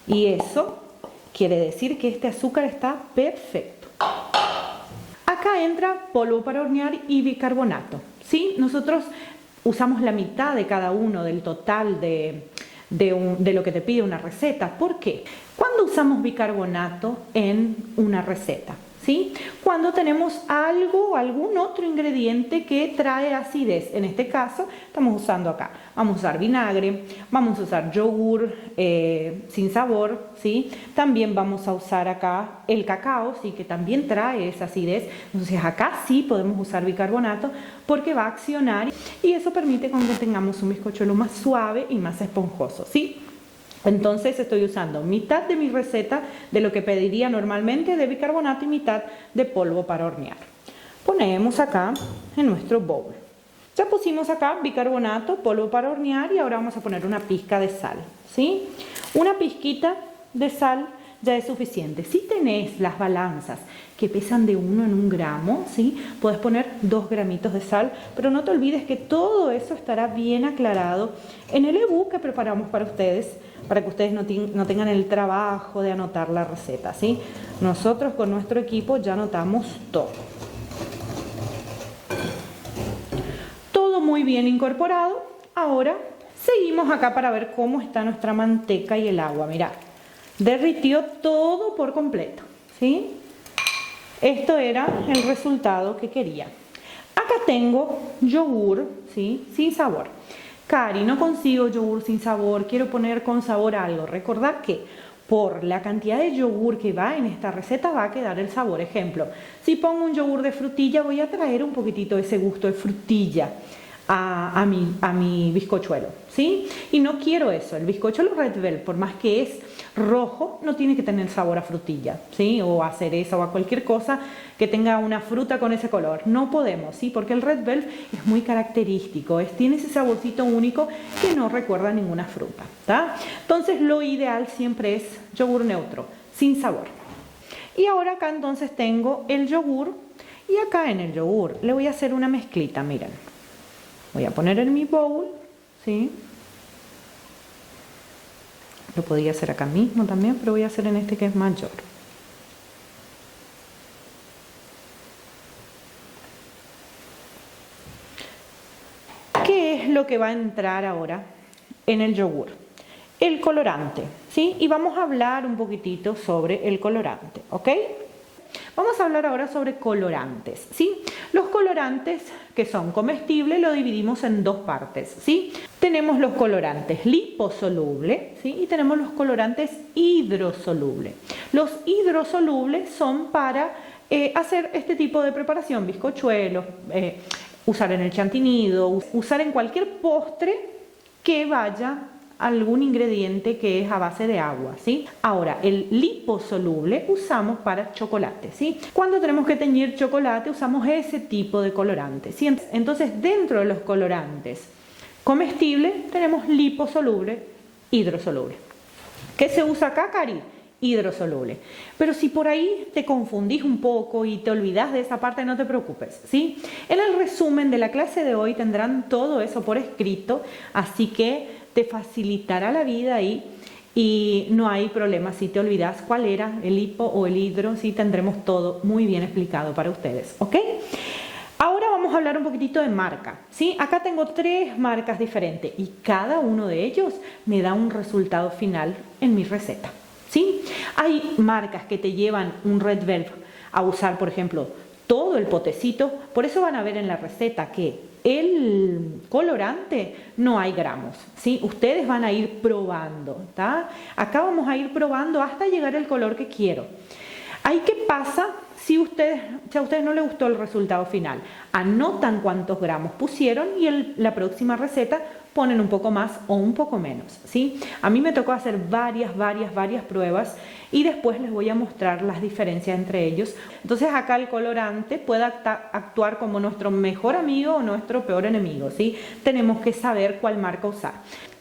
y eso quiere decir que este azúcar está perfecto. Acá entra polvo para hornear y bicarbonato, ¿sí? Nosotros usamos la mitad de cada uno del total de lo que te pide una receta. ¿Por qué? ¿Cuándo usamos bicarbonato en una receta? ¿Sí? Cuando tenemos algún otro ingrediente que trae acidez. En este caso estamos usando acá, vamos a usar vinagre, vamos a usar yogur sin sabor, ¿sí? También vamos a usar acá el cacao, ¿sí? Que también trae esa acidez. Entonces acá sí podemos usar bicarbonato porque va a accionar y eso permite que tengamos un bizcochuelo más suave y más esponjoso, ¿sí? Entonces estoy usando mitad de mi receta de lo que pediría normalmente de bicarbonato y mitad de polvo para hornear. Ponemos acá en nuestro bowl. Ya pusimos acá bicarbonato, polvo para hornear y ahora vamos a poner una pizca de sal, ¿sí? Una pizquita de sal ya es suficiente. Si tenés las balanzas que pesan de 1 en 1 gramo, ¿sí? Puedes poner 2 gramitos de sal, pero no te olvides que todo eso estará bien aclarado en el ebook que preparamos para ustedes, para que ustedes no tengan el trabajo de anotar la receta, ¿sí? Nosotros con nuestro equipo ya anotamos todo. Todo muy bien incorporado. Ahora seguimos acá para ver cómo está nuestra manteca y el agua. Mirá, derritió todo por completo, ¿sí? Esto era el resultado que quería. Acá tengo yogur, ¿sí? Sin sabor. Cari, no consigo yogur sin sabor, quiero poner con sabor algo. Recordad que por la cantidad de yogur que va en esta receta va a quedar el sabor. Ejemplo, si pongo un yogur de frutilla voy a traer un poquitito ese gusto de frutilla a mi bizcochuelo, ¿sí? Y no quiero eso. El bizcochuelo Red Velvet, por más que es rojo, no tiene que tener sabor a frutilla, ¿sí? O a cereza o a cualquier cosa que tenga una fruta con ese color. No podemos, ¿sí? Porque el Red Velvet es muy característico, tiene ese saborcito único que no recuerda a ninguna fruta, ¿tá? Entonces lo ideal siempre es yogur neutro, sin sabor. Y ahora acá entonces tengo el yogur y acá en el yogur le voy a hacer una mezclita, miren. Voy a poner en mi bowl, ¿sí? Lo podría hacer acá mismo también, pero voy a hacer en este que es mayor. ¿Qué es lo que va a entrar ahora en el yogur? El colorante, ¿sí? Y vamos a hablar un poquitito sobre el colorante, ¿ok? Vamos a hablar ahora sobre colorantes, ¿sí? Los colorantes que son comestibles lo dividimos en dos partes, ¿sí? Tenemos los colorantes liposolubles, ¿sí? Y tenemos los colorantes hidrosolubles. Los hidrosolubles son para hacer este tipo de preparación, bizcochuelos, usar en el chantilly, usar en cualquier postre que vaya algún ingrediente que es a base de agua, ¿sí? Ahora, el liposoluble usamos para chocolate, ¿sí? Cuando tenemos que teñir chocolate usamos ese tipo de colorante, ¿sí? Entonces, dentro de los colorantes comestibles tenemos liposoluble, hidrosoluble. ¿Qué se usa acá, Cari? Hidrosoluble. Pero si por ahí te confundís un poco y te olvidás de esa parte, no te preocupes, ¿sí? En el resumen de la clase de hoy tendrán todo eso por escrito, así que te facilitará la vida ahí y no hay problema si te olvidas cuál era el hipo o el hidro, sí tendremos todo muy bien explicado para ustedes, ¿ok? Ahora vamos a hablar un poquitito de marca, ¿sí? Acá tengo 3 marcas diferentes y cada uno de ellos me da un resultado final en mi receta, ¿sí? Hay marcas que te llevan un Red Velvet a usar, por ejemplo, todo el potecito, por eso van a ver en la receta que el colorante no hay gramos, ¿sí? Ustedes van a ir probando, ¿tá? Acá vamos a ir probando hasta llegar al color que quiero. Ahí, ¿qué pasa si a ustedes no les gustó el resultado final? Anotan cuántos gramos pusieron y en la próxima receta ponen un poco más o un poco menos, ¿sí? A mí me tocó hacer varias pruebas y después les voy a mostrar las diferencias entre ellos. Entonces acá el colorante puede actuar como nuestro mejor amigo o nuestro peor enemigo, ¿sí? Tenemos que saber cuál marca usar.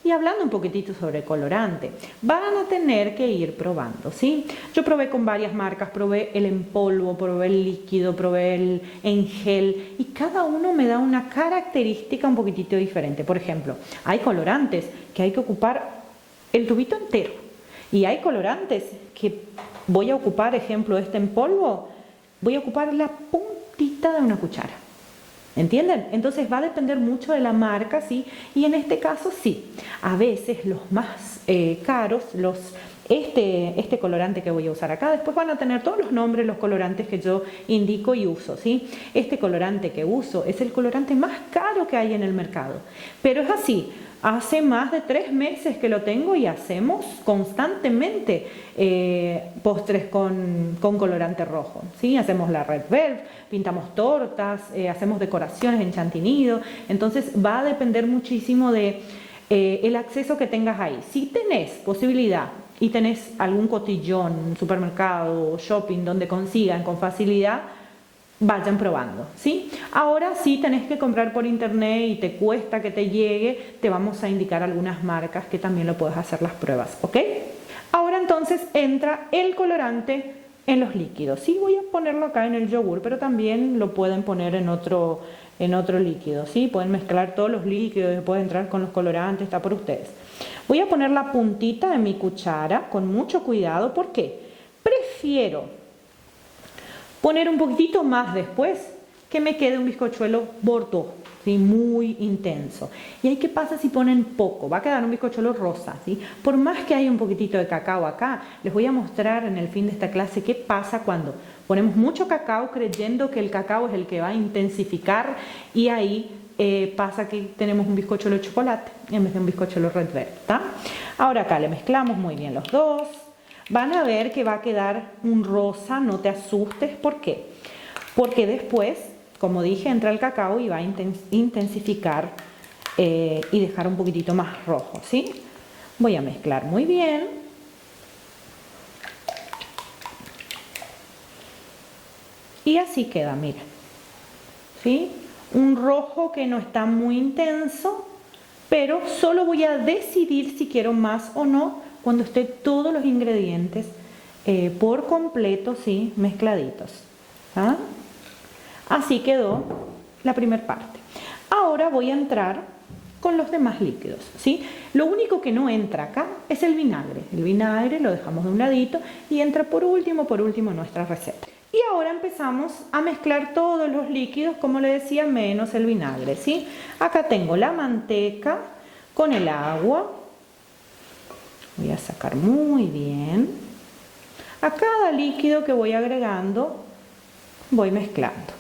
Y hablando un poquitito sobre colorante, van a tener que ir probando, ¿sí? Yo probé con varias marcas, probé el en polvo, probé el líquido, probé el en gel y cada uno me da una característica un poquitito diferente. Por ejemplo, hay colorantes que hay que ocupar el tubito entero y hay colorantes que voy a ocupar, ejemplo, este en polvo, voy a ocupar la puntita de una cuchara. ¿Entienden? Entonces va a depender mucho de la marca, ¿sí? Y en este caso sí, a veces los más caros, este colorante que voy a usar acá, después van a tener todos los nombres, los colorantes que yo indico y uso, ¿sí? Este colorante que uso es el colorante más caro que hay en el mercado, pero es así. Hace más de 3 meses que lo tengo y hacemos constantemente postres con colorante rojo, ¿sí? Hacemos la Red Velvet, pintamos tortas, hacemos decoraciones en chantilly, entonces va a depender muchísimo de el acceso que tengas ahí. Si tenés posibilidad y tenés algún cotillón, supermercado, shopping donde consigan con facilidad, vayan probando, ¿sí? Ahora sí tenés que comprar por internet y te cuesta que te llegue, te vamos a indicar algunas marcas que también lo puedes hacer las pruebas, ¿ok? Ahora entonces entra el colorante en los líquidos. Sí, voy a ponerlo acá en el yogur, pero también lo pueden poner en otro líquido, ¿sí? Pueden mezclar todos los líquidos, pueden entrar con los colorantes, está por ustedes. Voy a poner la puntita de mi cuchara con mucho cuidado, ¿por qué? Prefiero poner un poquitito más después que me quede un bizcochuelo bordeaux, ¿sí? Muy intenso. ¿Y ahí qué pasa si ponen poco? Va a quedar un bizcochuelo rosa, ¿sí? Por más que haya un poquitito de cacao acá, les voy a mostrar en el fin de esta clase qué pasa cuando ponemos mucho cacao creyendo que el cacao es el que va a intensificar y ahí pasa que tenemos un bizcochuelo de chocolate en vez de un bizcochuelo Red Velvet, ¿tá? Ahora acá le mezclamos muy bien los dos. Van a ver que va a quedar un rosa, no te asustes. ¿Por qué? Porque después, como dije, entra el cacao y va a intensificar y dejar un poquitito más rojo, ¿sí? Voy a mezclar muy bien. Y así queda, miren. ¿Sí? Un rojo que no está muy intenso, pero solo voy a decidir si quiero más o no cuando esté todos los ingredientes por completo, ¿sí? Mezcladitos. ¿Ah? Así quedó la primera parte. Ahora voy a entrar con los demás líquidos, ¿sí? Lo único que no entra acá es el vinagre. El vinagre lo dejamos de un ladito y entra por último en nuestra receta. Y ahora empezamos a mezclar todos los líquidos, como le decía, menos el vinagre, ¿sí? Acá tengo la manteca con el agua. Voy a sacar muy bien. A cada líquido que voy agregando, voy mezclando.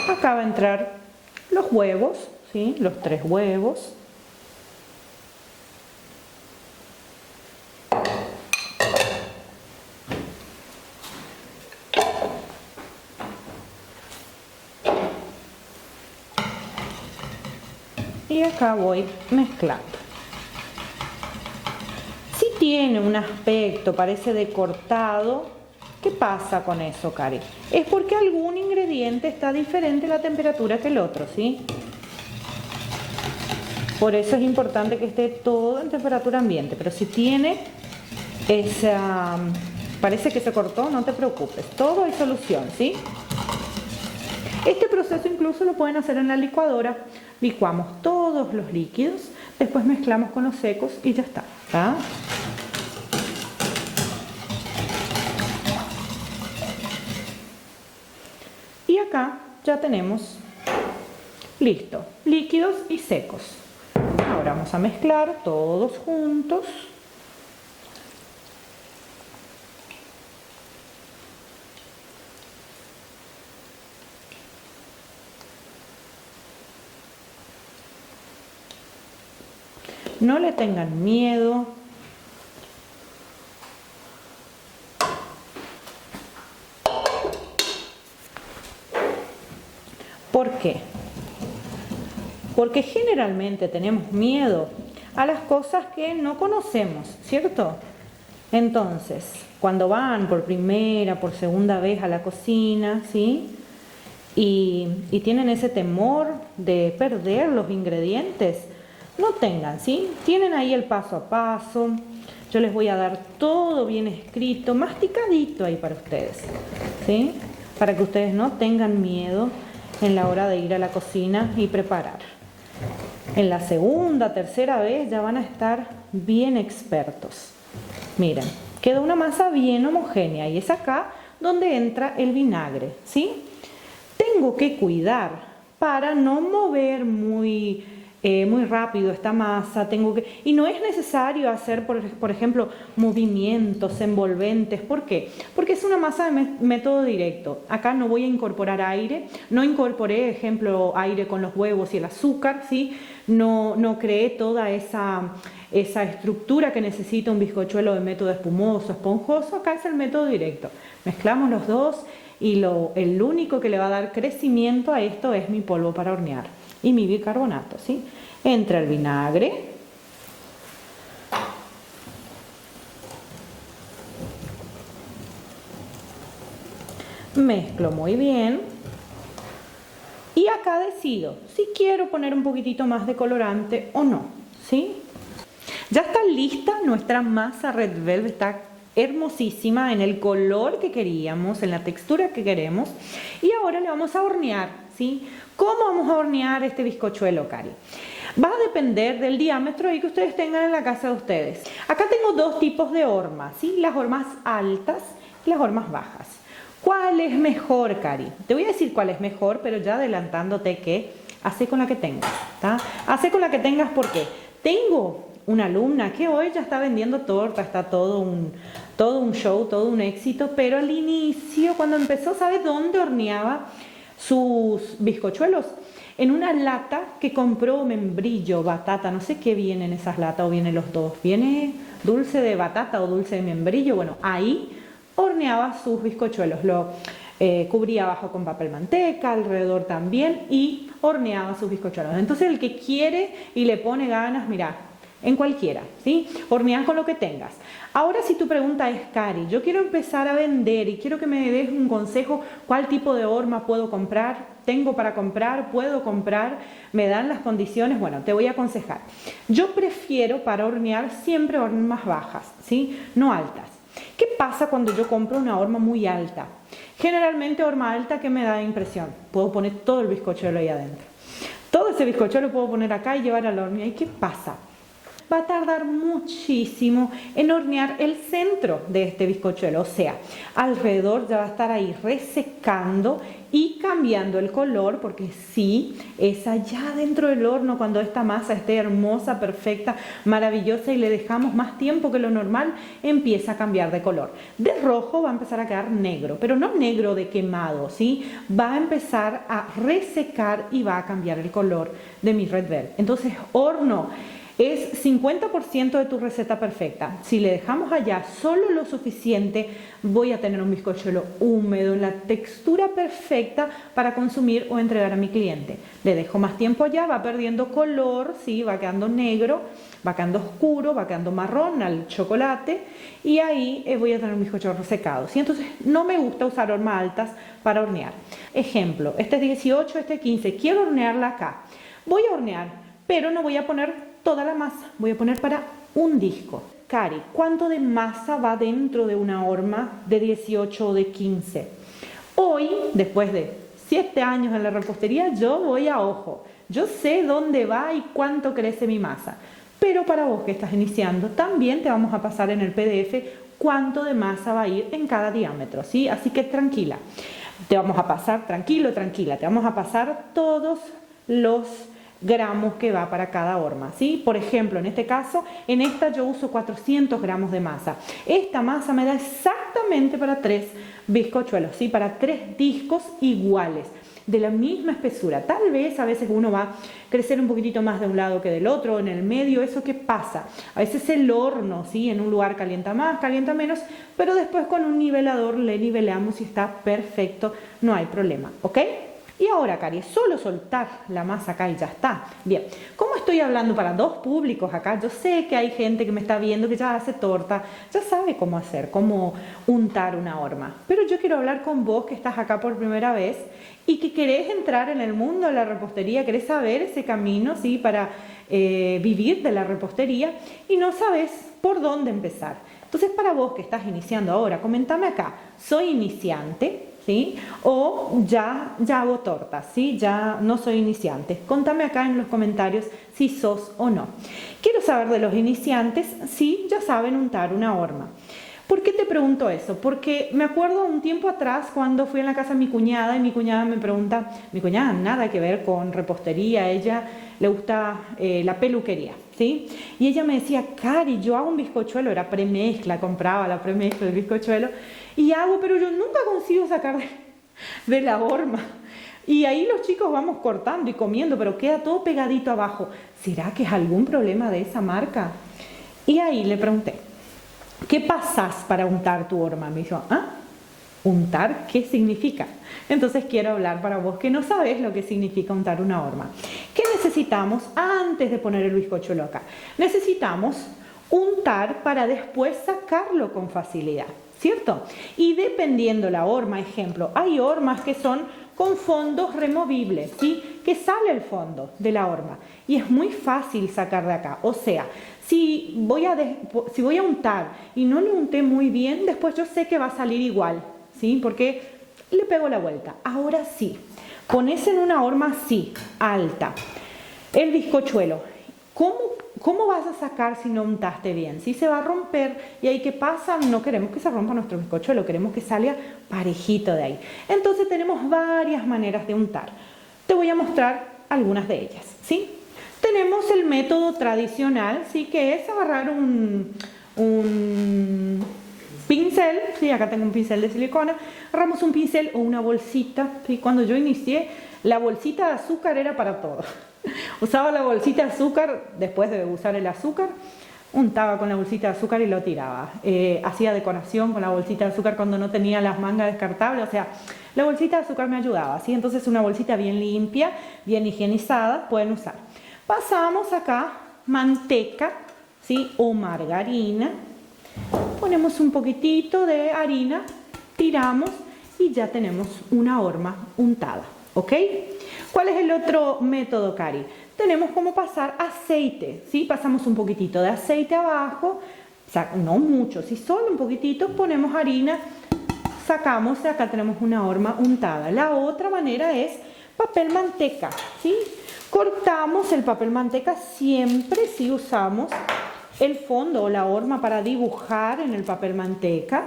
Acá va a entrar los huevos, ¿sí? Los 3 huevos. Y acá voy mezclando. Si tiene un aspecto, parece de cortado, ¿qué pasa con eso, Cari? Es porque algún ingrediente está diferente la temperatura que el otro, ¿sí? Por eso es importante que esté todo en temperatura ambiente. Pero si tiene esa... parece que se cortó, no te preocupes. Todo hay solución, ¿sí? Este proceso incluso lo pueden hacer en la licuadora. Licuamos todos los líquidos, después mezclamos con los secos y ya está, ¿tá? Y acá ya tenemos listo, líquidos y secos. Ahora vamos a mezclar todos juntos. No le tengan miedo. ¿Por qué? Porque generalmente tenemos miedo a las cosas que no conocemos, ¿cierto? Entonces, cuando van por primera, por segunda vez a la cocina, ¿sí? Y tienen ese temor de perder los ingredientes, no tengan, ¿sí? Tienen ahí el paso a paso. Yo les voy a dar todo bien escrito, masticadito ahí para ustedes, ¿sí? Para que ustedes no tengan miedo en la hora de ir a la cocina y preparar. En la segunda, tercera vez ya van a estar bien expertos. Miren, queda una masa bien homogénea y es acá donde entra el vinagre, ¿sí? Tengo que cuidar para no mover muy rápido esta masa, y no es necesario hacer, por ejemplo, movimientos envolventes. ¿Por qué? Porque es una masa de método directo. Acá no voy a incorporar aire, no incorporé, ejemplo, aire con los huevos y el azúcar, ¿sí? No creé toda esa estructura que necesita un bizcochuelo de método espumoso, esponjoso. Acá es el método directo. Mezclamos los dos y el único que le va a dar crecimiento a esto es mi polvo para hornear y mi bicarbonato, ¿sí? Entra el vinagre. Mezclo muy bien. Y acá decido si quiero poner un poquitito más de colorante o no, ¿sí? Ya está lista nuestra masa Red Velvet, está hermosísima en el color que queríamos, en la textura que queremos. Y ahora le vamos a hornear, ¿sí? ¿Cómo vamos a hornear este bizcochuelo, Cari? Va a depender del diámetro ahí que ustedes tengan en la casa de ustedes. Acá tengo dos tipos de hormas, ¿sí? Las hormas altas y las hormas bajas. ¿Cuál es mejor, Cari? Te voy a decir cuál es mejor, pero ya adelantándote que hace con la que tengas, ¿tá? Hace con la que tengas porque tengo una alumna que hoy ya está vendiendo torta, está todo un show, todo un éxito, pero al inicio, cuando empezó, ¿sabes dónde horneaba sus bizcochuelos? En una lata que compró membrillo, batata, no sé qué viene en esas latas o vienen los dos, viene dulce de batata o dulce de membrillo. Bueno, ahí horneaba sus bizcochuelos, lo cubría abajo con papel manteca, alrededor también, y horneaba sus bizcochuelos. Entonces el que quiere y le pone ganas, mira, en cualquiera, ¿sí? Horneas con lo que tengas. Ahora si tu pregunta es, Cari, yo quiero empezar a vender y quiero que me des un consejo, ¿cuál tipo de horma puedo comprar? ¿Tengo para comprar? ¿Puedo comprar? ¿Me dan las condiciones? Bueno, te voy a aconsejar. Yo prefiero para hornear siempre hormas bajas, ¿sí? No altas. ¿Qué pasa cuando yo compro una horma muy alta? Generalmente horma alta, ¿qué me da impresión? Puedo poner todo el bizcochuelo ahí adentro. Todo ese bizcochuelo lo puedo poner acá y llevar al horno. ¿Y qué pasa? Va a tardar muchísimo en hornear el centro de este bizcochuelo, o sea, alrededor ya va a estar ahí resecando y cambiando el color, porque sí, es allá dentro del horno cuando esta masa esté hermosa, perfecta, maravillosa y le dejamos más tiempo que lo normal, empieza a cambiar de color. De rojo va a empezar a quedar negro, pero no negro de quemado, ¿sí? Va a empezar a resecar y va a cambiar el color de mi Red Velvet. Entonces, horno es 50% de tu receta perfecta. Si le dejamos allá solo lo suficiente, voy a tener un bizcochuelo húmedo, en la textura perfecta para consumir o entregar a mi cliente. Le dejo más tiempo allá, va perdiendo color, ¿sí? Va quedando negro, va quedando oscuro, va quedando marrón al chocolate y ahí voy a tener un bizcochuelo secado, ¿sí? Entonces no me gusta usar hormas altas para hornear. Ejemplo, este es 18, este es 15, quiero hornearla acá. Voy a hornear, pero no voy a poner toda la masa, voy a poner para un disco. Cari, ¿cuánto de masa va dentro de una horma de 18 o de 15? Hoy, después de 7 años en la repostería, yo voy a ojo. Yo sé dónde va y cuánto crece mi masa. Pero para vos que estás iniciando, también te vamos a pasar en el PDF cuánto de masa va a ir en cada diámetro, ¿sí? Así que tranquila. Te vamos a pasar, tranquilo, tranquila, te vamos a pasar todos los gramos que va para cada horma, ¿sí? Por ejemplo, en este caso, en esta yo uso 400 gramos de masa. Esta masa me da exactamente para 3 bizcochuelos, ¿sí? Para 3 discos iguales, de la misma espesura. Tal vez a veces uno va a crecer un poquitito más de un lado que del otro, en el medio, ¿eso qué pasa? A veces el horno, ¿sí? En un lugar calienta más, calienta menos, pero después con un nivelador le nivelamos y está perfecto, no hay problema, ¿ok? Y ahora, Cari, es solo soltar la masa acá y ya está. Bien, ¿cómo estoy hablando para dos públicos acá? Yo sé que hay gente que me está viendo que ya hace torta, ya sabe cómo hacer, cómo untar una horma. Pero yo quiero hablar con vos que estás acá por primera vez y que querés entrar en el mundo de la repostería, querés saber ese camino, ¿sí? Para vivir de la repostería y no sabes por dónde empezar. Entonces, para vos que estás iniciando ahora, comentame acá, ¿soy iniciante? ¿Sí? O ya hago tortas, ¿sí? Ya no soy iniciante. Contame acá en los comentarios si sos o no. Quiero saber de los iniciantes si ya saben untar una horma. ¿Por qué te pregunto eso? Porque me acuerdo un tiempo atrás cuando fui a la casa de mi cuñada y mi cuñada me pregunta, mi cuñada nada que ver con repostería, ella le gusta la peluquería, ¿sí? Y ella me decía, Cari, yo hago un bizcochuelo, era premezcla, compraba la premezcla del bizcochuelo y hago, pero yo nunca consigo sacar de la horma. Y ahí los chicos vamos cortando y comiendo, pero queda todo pegadito abajo. ¿Será que es algún problema de esa marca? Y ahí le pregunté, ¿qué pasas para untar tu horma? Me dijo, ¿ah? ¿Untar? ¿Qué significa? Entonces quiero hablar para vos que no sabes lo que significa untar una horma. ¿Qué necesitamos antes de poner el bizcochuelo acá? Necesitamos untar para después sacarlo con facilidad, ¿cierto? Y dependiendo la horma, ejemplo, hay hormas que son con fondos removibles, ¿sí? Que sale el fondo de la horma y es muy fácil sacar de acá. O sea, si voy a untar y no lo unté muy bien, después yo sé que va a salir igual, ¿sí? Porque le pego la vuelta. Ahora sí, pones en una horma así, alta, el bizcochuelo. ¿Cómo vas a sacar si no untaste bien? Si se va a romper y ahí ¿qué pasa? No queremos que se rompa nuestro bizcochuelo, queremos que salga parejito de ahí. Entonces tenemos varias maneras de untar. Te voy a mostrar algunas de ellas, ¿sí? Tenemos el método tradicional, ¿sí? Que es agarrar un pincel, ¿sí? Acá tengo un pincel de silicona, agarramos un pincel o una bolsita, ¿sí? Cuando yo inicié, la bolsita de azúcar era para todo. Usaba la bolsita de azúcar, después de usar el azúcar, untaba con la bolsita de azúcar y lo tiraba. Hacía decoración con la bolsita de azúcar cuando no tenía las mangas descartables, o sea, la bolsita de azúcar me ayudaba, ¿sí? Entonces una bolsita bien limpia, bien higienizada, pueden usar. Pasamos acá manteca ¿sí? O margarina. Ponemos un poquitito de harina, tiramos y ya tenemos una horma untada, ¿ok? ¿Cuál es el otro método, Cari? Tenemos como pasar aceite, ¿sí? Pasamos un poquitito de aceite abajo, o sea, no mucho, si solo un poquitito, ponemos harina, sacamos y acá tenemos una horma untada. La otra manera es papel manteca, ¿sí? Cortamos el papel manteca siempre si usamos el fondo o la horma para dibujar en el papel manteca,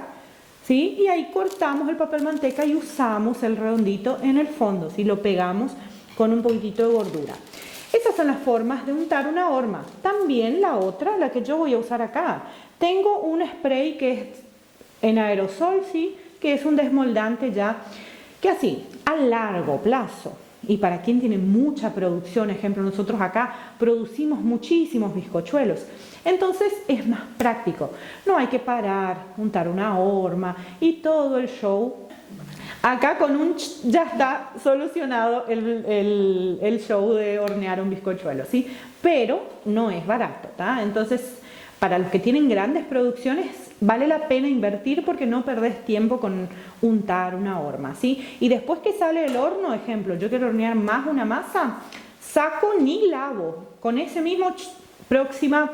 ¿sí? Y ahí cortamos el papel manteca y usamos el redondito en el fondo, ¿sí? Lo pegamos con un poquitito de gordura. Esas son las formas de untar una horma. También la otra, la que yo voy a usar acá. Tengo un spray que es en aerosol, ¿sí? Que es un desmoldante ya, que así, a largo plazo, y para quien tiene mucha producción, ejemplo, nosotros acá producimos muchísimos bizcochuelos, entonces es más práctico, no hay que parar, untar una horma y todo el show. Acá con un ya está solucionado el show de hornear un bizcochuelo, ¿sí? Pero no es barato, ¿tá? Entonces, para los que tienen grandes producciones, vale la pena invertir porque no perdés tiempo con untar una horma, ¿sí? Y después que sale del horno, ejemplo, yo quiero hornear más una masa, saco ni lavo, con ese mismo próxima,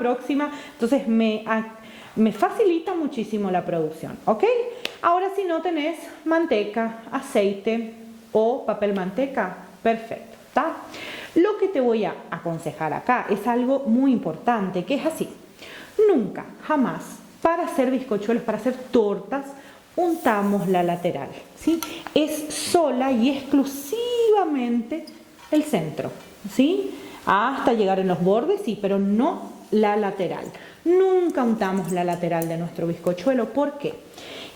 entonces me facilita muchísimo la producción, ¿ok? Ahora si no tenés manteca, aceite o papel manteca, perfecto, ¿está? Lo que te voy a aconsejar acá es algo muy importante, que es así. Nunca, jamás, para hacer bizcochuelos, para hacer tortas, untamos la lateral, ¿sí? Es sola y exclusivamente el centro, ¿sí? Hasta llegar en los bordes, sí, pero no la lateral. Nunca untamos la lateral de nuestro bizcochuelo. ¿Por qué?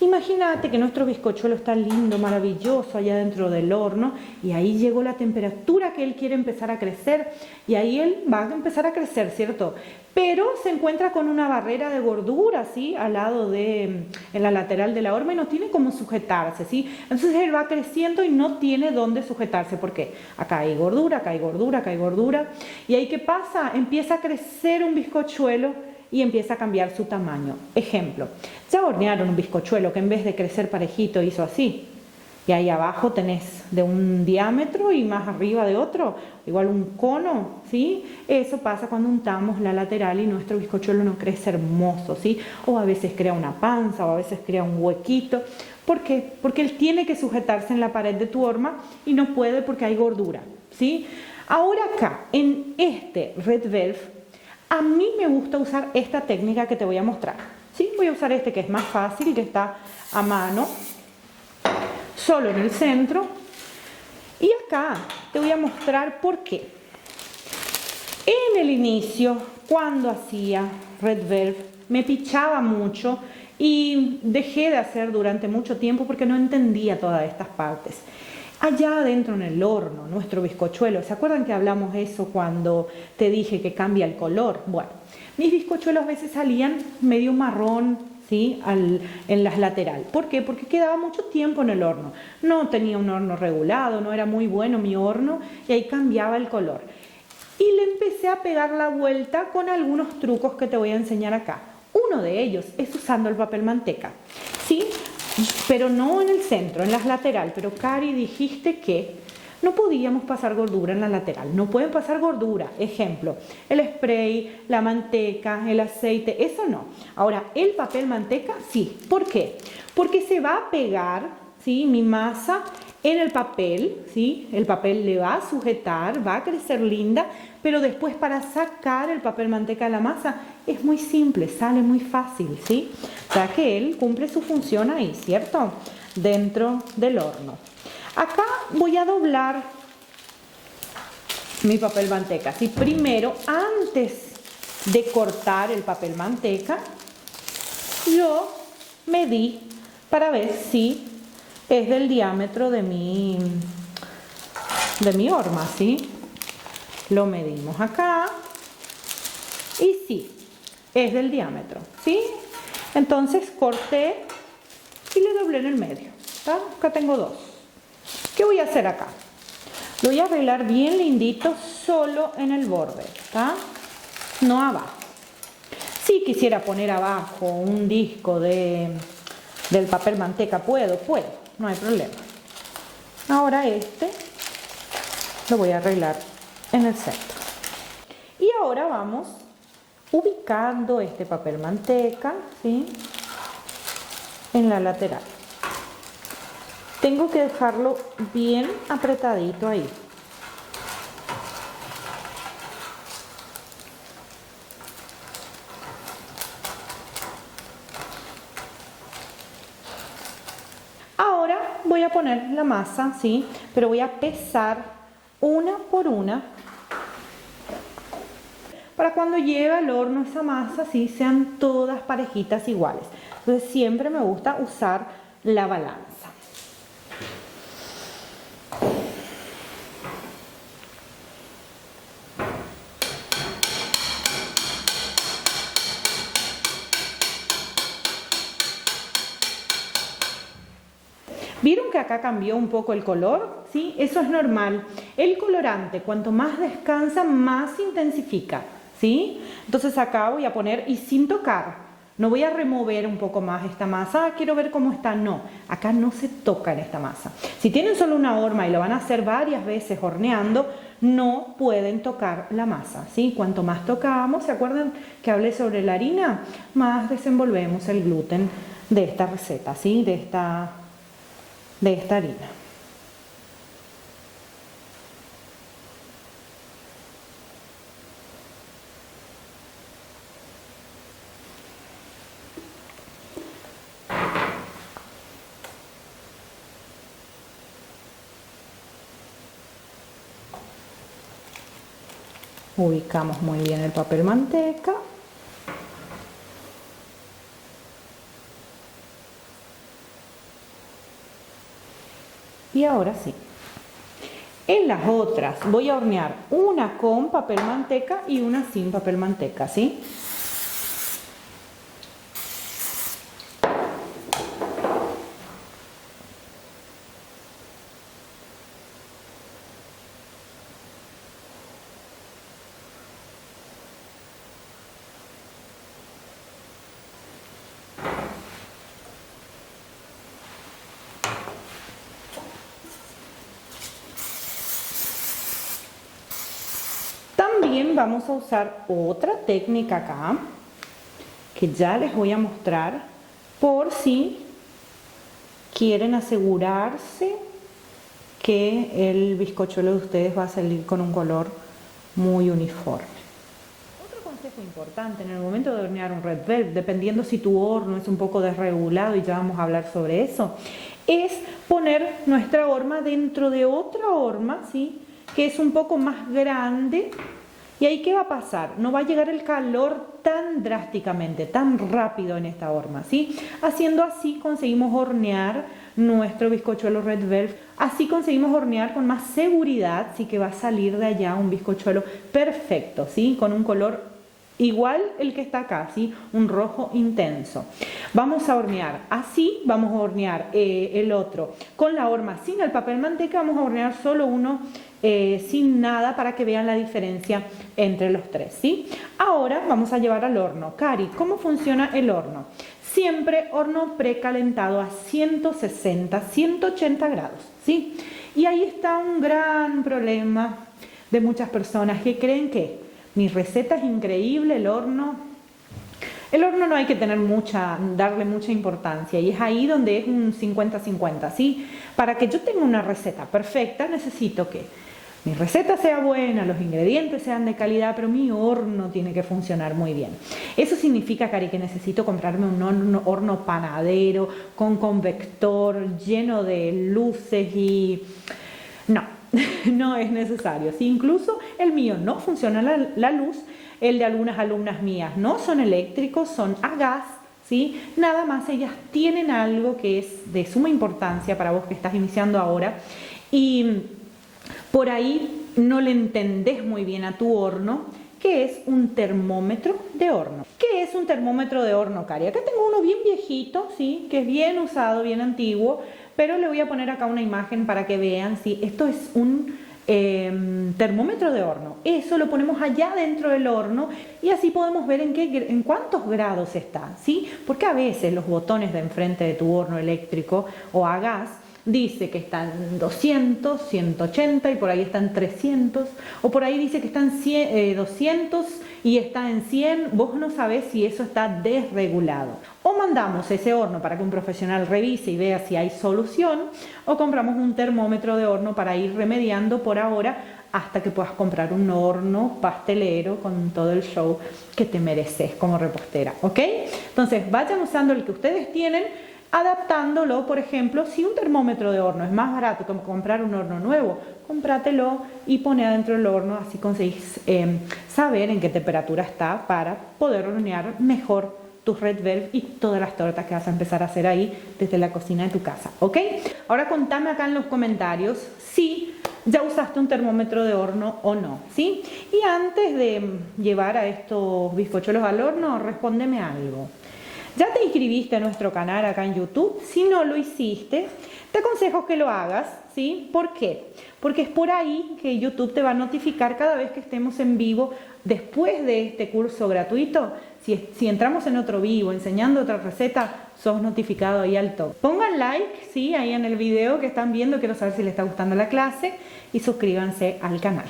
Imagínate que nuestro bizcochuelo está lindo, maravilloso allá dentro del horno y ahí llegó la temperatura que él quiere empezar a crecer y ahí él va a empezar a crecer, ¿cierto? Pero se encuentra con una barrera de gordura, ¿sí? Al lado en la lateral de la horma y no tiene cómo sujetarse, ¿sí? Entonces él va creciendo y no tiene dónde sujetarse. ¿Por qué? Acá hay gordura, acá hay gordura, acá hay gordura. ¿Y ahí qué pasa? Empieza a crecer un bizcochuelo y empieza a cambiar su tamaño. Ejemplo, ya hornearon un bizcochuelo que en vez de crecer parejito hizo así. Y ahí abajo tenés de un diámetro y más arriba de otro, igual un cono, ¿sí? Eso pasa cuando untamos la lateral y nuestro bizcochuelo no crece hermoso, ¿sí? O a veces crea una panza o a veces crea un huequito. ¿Por qué? Porque él tiene que sujetarse en la pared de tu horma y no puede porque hay gordura, ¿sí? Ahora acá, en este Red Velvet, a mí me gusta usar esta técnica que te voy a mostrar, ¿sí? Voy a usar este que es más fácil, que está a mano, solo en el centro. Y acá te voy a mostrar por qué. En el inicio, cuando hacía Red Velvet, me pichaba mucho y dejé de hacer durante mucho tiempo porque no entendía todas estas partes. Allá adentro en el horno, nuestro bizcochuelo, ¿se acuerdan que hablamos eso cuando te dije que cambia el color? Bueno, mis bizcochuelos a veces salían medio marrón, ¿sí? En las laterales. ¿Por qué? Porque quedaba mucho tiempo en el horno. No tenía un horno regulado, no era muy bueno mi horno y ahí cambiaba el color. Y le empecé a pegar la vuelta con algunos trucos que te voy a enseñar acá. Uno de ellos es usando el papel manteca, ¿sí? Pero no en el centro, en las laterales. Pero Cari, dijiste que no podíamos pasar gordura en la lateral. No pueden pasar gordura. Ejemplo, el spray, la manteca, el aceite, eso no. Ahora, el papel manteca, sí. ¿Por qué? Porque se va a pegar, ¿sí? Mi masa en el papel, ¿sí? El papel le va a sujetar, va a crecer linda, pero después para sacar el papel manteca de la masa es muy simple, sale muy fácil, ¿sí? O sea que él cumple su función ahí, ¿cierto? Dentro del horno. Acá voy a doblar mi papel manteca, ¿sí? Primero, antes de cortar el papel manteca, yo medí para ver si es del diámetro de mi horma, ¿sí? Lo medimos acá y sí, es del diámetro, ¿sí? Entonces corté y le doblé en el medio, ¿tá? Acá tengo dos. ¿Qué voy a hacer acá? Lo voy a arreglar bien lindito solo en el borde, ¿tá? No abajo. Si quisiera poner abajo un disco del papel manteca, puedo, no hay problema. Ahora este lo voy a arreglar en el centro. Y ahora vamos ubicando este papel manteca, ¿sí?, en la lateral. Tengo que dejarlo bien apretadito ahí. Ahora voy a poner la masa, ¿sí?, pero voy a pesar una por una para cuando llegue al horno esa masa, ¿sí?, sean todas parejitas iguales. Entonces siempre me gusta usar la balanza. ¿Vieron que acá cambió un poco el color? ¿Sí? Eso es normal. El colorante, cuanto más descansa, más se intensifica, ¿sí? Entonces acá voy a poner, y sin tocar, no voy a remover un poco más esta masa. Quiero ver cómo está. No, acá no se toca en esta masa. Si tienen solo una horma y lo van a hacer varias veces horneando, no pueden tocar la masa, ¿sí? Cuanto más tocamos, ¿se acuerdan que hablé sobre la harina? Más desenvolvemos el gluten de esta receta, ¿sí? De esta harina. Ubicamos muy bien el papel manteca. Y ahora sí. En las otras voy a hornear una con papel manteca y una sin papel manteca, ¿sí? También vamos a usar otra técnica acá, que ya les voy a mostrar, por si quieren asegurarse que el bizcochuelo de ustedes va a salir con un color muy uniforme. Otro consejo importante en el momento de hornear un red velvet, dependiendo si tu horno es un poco desregulado, y ya vamos a hablar sobre eso, es poner nuestra horma dentro de otra horma, ¿sí?, que es un poco más grande. ¿Y ahí qué va a pasar? No va a llegar el calor tan drásticamente, tan rápido en esta horma, ¿sí? Haciendo así conseguimos hornear nuestro bizcochuelo red velvet. Así conseguimos hornear con más seguridad, sí, que va a salir de allá un bizcochuelo perfecto, ¿sí? Con un color igual el que está acá, ¿sí? Un rojo intenso. Vamos a hornear así, vamos a hornear el otro con la horma sin el papel manteca, vamos a hornear solo uno sin nada, para que vean la diferencia entre los tres, ¿sí? Ahora vamos a llevar al horno. Cari, ¿cómo funciona el horno? Siempre horno precalentado a 160, 180 grados, ¿sí? Y ahí está un gran problema de muchas personas que creen que mi receta es increíble, el horno no hay que darle mucha importancia, y es ahí donde es un 50-50, ¿sí? Para que yo tenga una receta perfecta, necesito que mi receta sea buena, los ingredientes sean de calidad, pero mi horno tiene que funcionar muy bien. Eso significa, Cari, que necesito comprarme un horno panadero con convector lleno de luces y... No, no es necesario. Si incluso el mío no funciona la luz, el de algunas alumnas mías no son eléctricos, son a gas, ¿sí? Nada más ellas tienen algo que es de suma importancia para vos que estás iniciando ahora, y por ahí no le entendés muy bien a tu horno, que es un termómetro de horno. ¿Qué es un termómetro de horno, Cari? Acá tengo uno bien viejito, ¿sí? Que es bien usado, bien antiguo, pero le voy a poner acá una imagen para que vean, ¿sí? Esto es un termómetro de horno. Eso lo ponemos allá dentro del horno y así podemos ver en cuántos grados está, ¿sí? Porque a veces los botones de enfrente de tu horno eléctrico o a gas dice que están 200, 180 y por ahí están 300, o por ahí dice que están 200 y está en 100, vos no sabés si eso está desregulado. O mandamos ese horno para que un profesional revise y vea si hay solución, o compramos un termómetro de horno para ir remediando por ahora hasta que puedas comprar un horno pastelero con todo el show que te mereces como repostera, ¿ok? Entonces vayan usando el que ustedes tienen, adaptándolo. Por ejemplo, si un termómetro de horno es más barato que comprar un horno nuevo, cómpratelo y poné adentro del horno, así conseguís saber en qué temperatura está para poder hornear mejor tus Red Velvet y todas las tortas que vas a empezar a hacer ahí desde la cocina de tu casa, ¿ok? Ahora contame acá en los comentarios si ya usaste un termómetro de horno o no, ¿sí? Y antes de llevar a estos bizcochuelos al horno, respóndeme algo. ¿Ya te inscribiste a nuestro canal acá en YouTube? Si no lo hiciste, te aconsejo que lo hagas, ¿sí? ¿Por qué? Porque es por ahí que YouTube te va a notificar cada vez que estemos en vivo después de este curso gratuito. Si entramos en otro vivo enseñando otra receta, sos notificado ahí al toque. Pongan like, ¿sí? Ahí en el video que están viendo, quiero saber si les está gustando la clase, y suscríbanse al canal.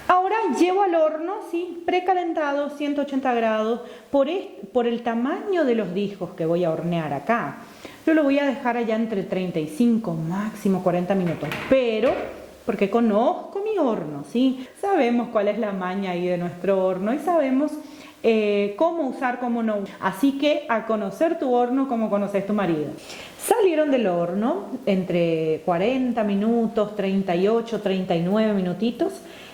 Ahora llevo al horno, ¿sí? Precalentado, 180 grados, por el tamaño de los discos que voy a hornear acá. Yo lo voy a dejar allá entre 35, máximo 40 minutos, pero porque conozco mi horno, ¿sí? Sabemos cuál es la maña ahí de nuestro horno y sabemos cómo usar, cómo no. Así que a conocer tu horno como conoces tu marido. Salieron del horno entre 40 minutos, 38, 39 minutitos.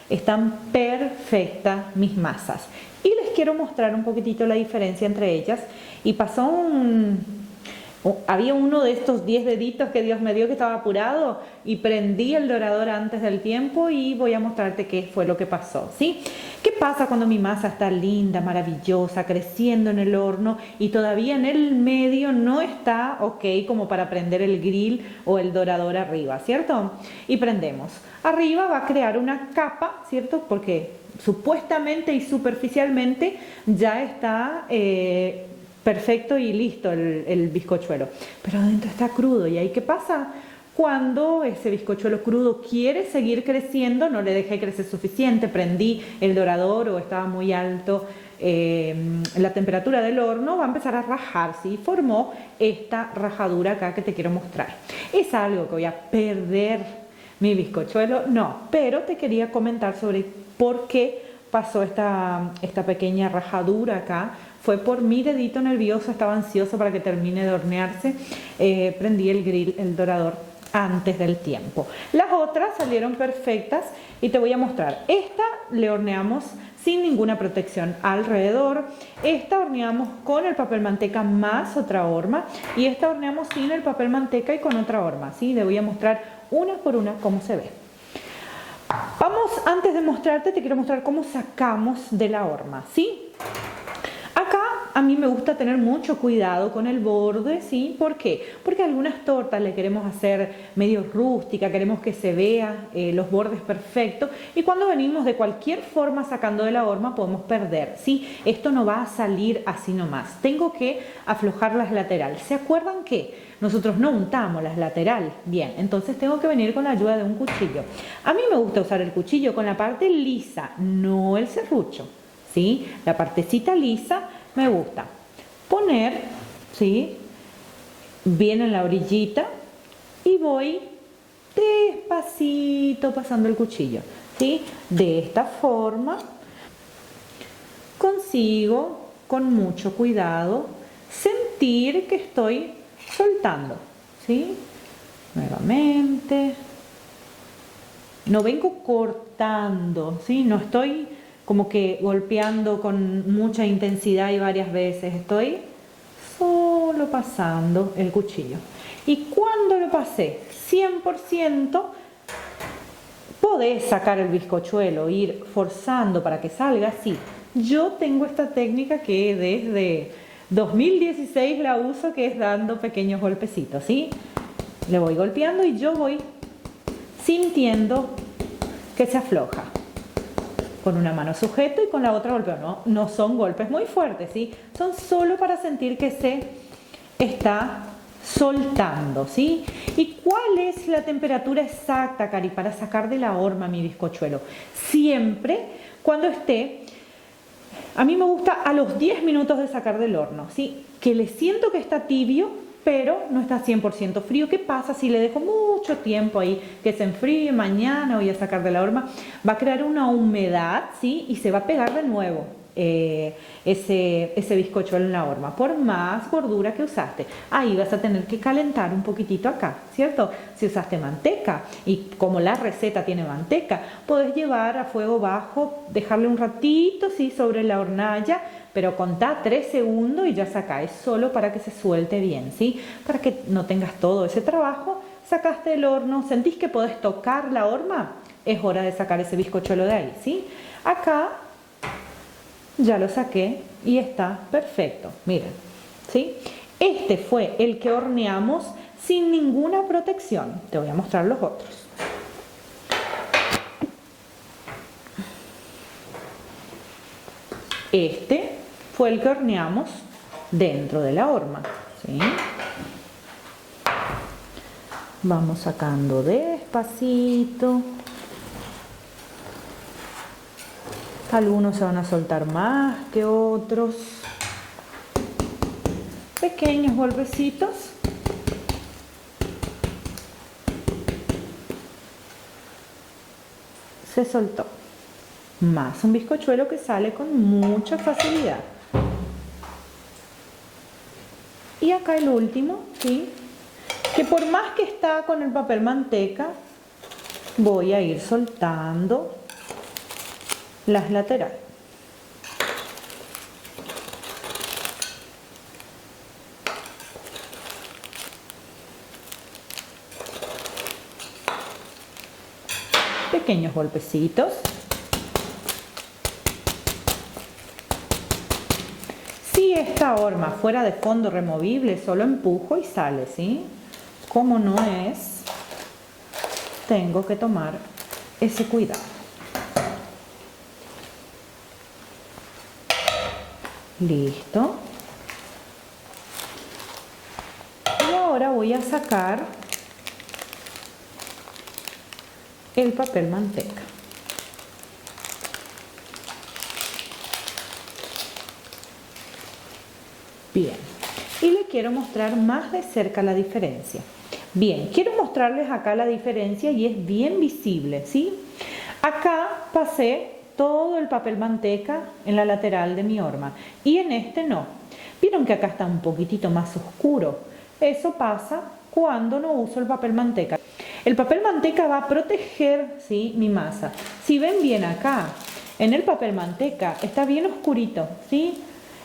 Están perfectas mis masas. Y les quiero mostrar un poquitito la diferencia entre ellas. Y pasó había uno de estos 10 deditos que Dios me dio que estaba apurado y prendí el dorador antes del tiempo y voy a mostrarte qué fue lo que pasó, ¿sí? ¿Qué pasa cuando mi masa está linda, maravillosa, creciendo en el horno y todavía en el medio no está ok como para prender el grill o el dorador arriba, ¿cierto? Y prendemos. Arriba va a crear una capa, ¿cierto? Porque supuestamente y superficialmente ya está perfecto y listo el bizcochuelo, pero adentro está crudo. ¿Y ahí qué pasa? Cuando ese bizcochuelo crudo quiere seguir creciendo, no le dejé crecer suficiente, prendí el dorador o estaba muy alto la temperatura del horno, va a empezar a rajarse y formó esta rajadura acá que te quiero mostrar. ¿Es algo que voy a perder mi bizcochuelo? No, pero te quería comentar sobre por qué pasó esta pequeña rajadura acá. Fue por mi dedito nervioso, estaba ansioso para que termine de hornearse. Prendí el grill, el dorador, antes del tiempo. Las otras salieron perfectas y te voy a mostrar. Esta le horneamos sin ninguna protección alrededor. Esta horneamos con el papel manteca más otra horma. Y esta horneamos sin el papel manteca y con otra horma, ¿sí? Le voy a mostrar una por una cómo se ve. Vamos, antes de mostrarte, te quiero mostrar cómo sacamos de la horma, ¿sí? Acá a mí me gusta tener mucho cuidado con el borde, ¿sí? ¿Por qué? Porque algunas tortas le queremos hacer medio rústica, queremos que se vea los bordes perfectos y cuando venimos de cualquier forma sacando de la horma podemos perder, ¿sí? Esto no va a salir así nomás. Tengo que aflojar las laterales. ¿Se acuerdan que nosotros no untamos las laterales? Bien, entonces tengo que venir con la ayuda de un cuchillo. A mí me gusta usar el cuchillo con la parte lisa, no el serrucho, ¿sí? La partecita lisa me gusta poner, ¿sí? Bien en la orillita y voy despacito pasando el cuchillo, ¿sí? De esta forma consigo con mucho cuidado sentir que estoy soltando, ¿sí? Nuevamente. No vengo cortando, ¿sí? No estoy como que golpeando con mucha intensidad y varias veces. Estoy solo pasando el cuchillo. Y cuando lo pasé 100%, podés sacar el bizcochuelo, ir forzando para que salga así. Yo tengo esta técnica que desde 2016 la uso, que es dando pequeños golpecitos, ¿sí? Le voy golpeando y yo voy sintiendo que se afloja. Con una mano sujeto y con la otra golpeo. No son golpes muy fuertes, ¿sí? Son solo para sentir que se está soltando, ¿sí? ¿Y cuál es la temperatura exacta, Cari, para sacar de la horma mi bizcochuelo? Siempre cuando esté, a mí me gusta a los 10 minutos de sacar del horno, ¿sí? Que le siento que está tibio, pero no está 100% frío. ¿Qué pasa si le dejo mucho tiempo ahí que se enfríe? Mañana voy a sacar de la horma, va a crear una humedad, ¿sí? Y se va a pegar de nuevo ese bizcochuelo en la horma, por más gordura que usaste. Ahí vas a tener que calentar un poquitito acá, ¿cierto? Si usaste manteca, y como la receta tiene manteca, podés llevar a fuego bajo, dejarle un ratito, ¿sí? Sobre la hornalla, pero contá 3 segundos y ya sacá. Es solo para que se suelte bien, ¿sí? Para que no tengas todo ese trabajo. Sacaste del horno, sentís que podés tocar la horma, es hora de sacar ese bizcochuelo de ahí, ¿sí? Acá ya lo saqué y está perfecto, miren, ¿sí? Este fue el que horneamos sin ninguna protección. Te voy a mostrar los otros. Este fue el que horneamos dentro de la horma, ¿sí? Vamos sacando despacito. Algunos se van a soltar más que otros. Pequeños golpecitos. Se soltó. Más un bizcochuelo que sale con mucha facilidad. Y acá el último, ¿sí? Que por más que está con el papel manteca, voy a ir soltando las laterales. Pequeños golpecitos. Si esta horma fuera de fondo removible, solo empujo y sale, ¿sí? Como no es, tengo que tomar ese cuidado. Listo. Y ahora voy a sacar el papel manteca. Bien. Y le quiero mostrar más de cerca la diferencia. Bien, quiero mostrarles acá la diferencia y es bien visible, ¿sí? Acá pasé todo el papel manteca en la lateral de mi horma y en este no. Vieron que acá está un poquitito más oscuro. Eso pasa cuando no uso el papel manteca. El papel manteca va a proteger, ¿sí? Mi masa. Si ven bien acá, en el papel manteca está bien oscurito, ¿sí?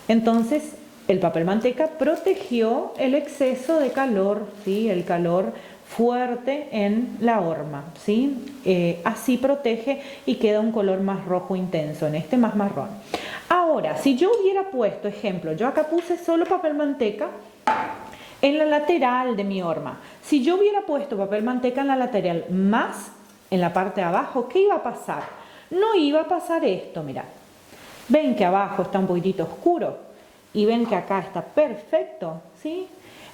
Entonces el papel manteca protegió el exceso de calor, ¿sí? El calor fuerte en la horma, ¿sí? Así protege y queda un color más rojo intenso, en este más marrón. Ahora, si yo hubiera puesto, ejemplo, yo acá puse solo papel manteca en la lateral de mi horma. Si yo hubiera puesto papel manteca en la lateral más en la parte de abajo, ¿qué iba a pasar? No iba a pasar esto, mirá. ¿Ven que abajo está un poquitito oscuro? Y ven que acá está perfecto, ¿sí?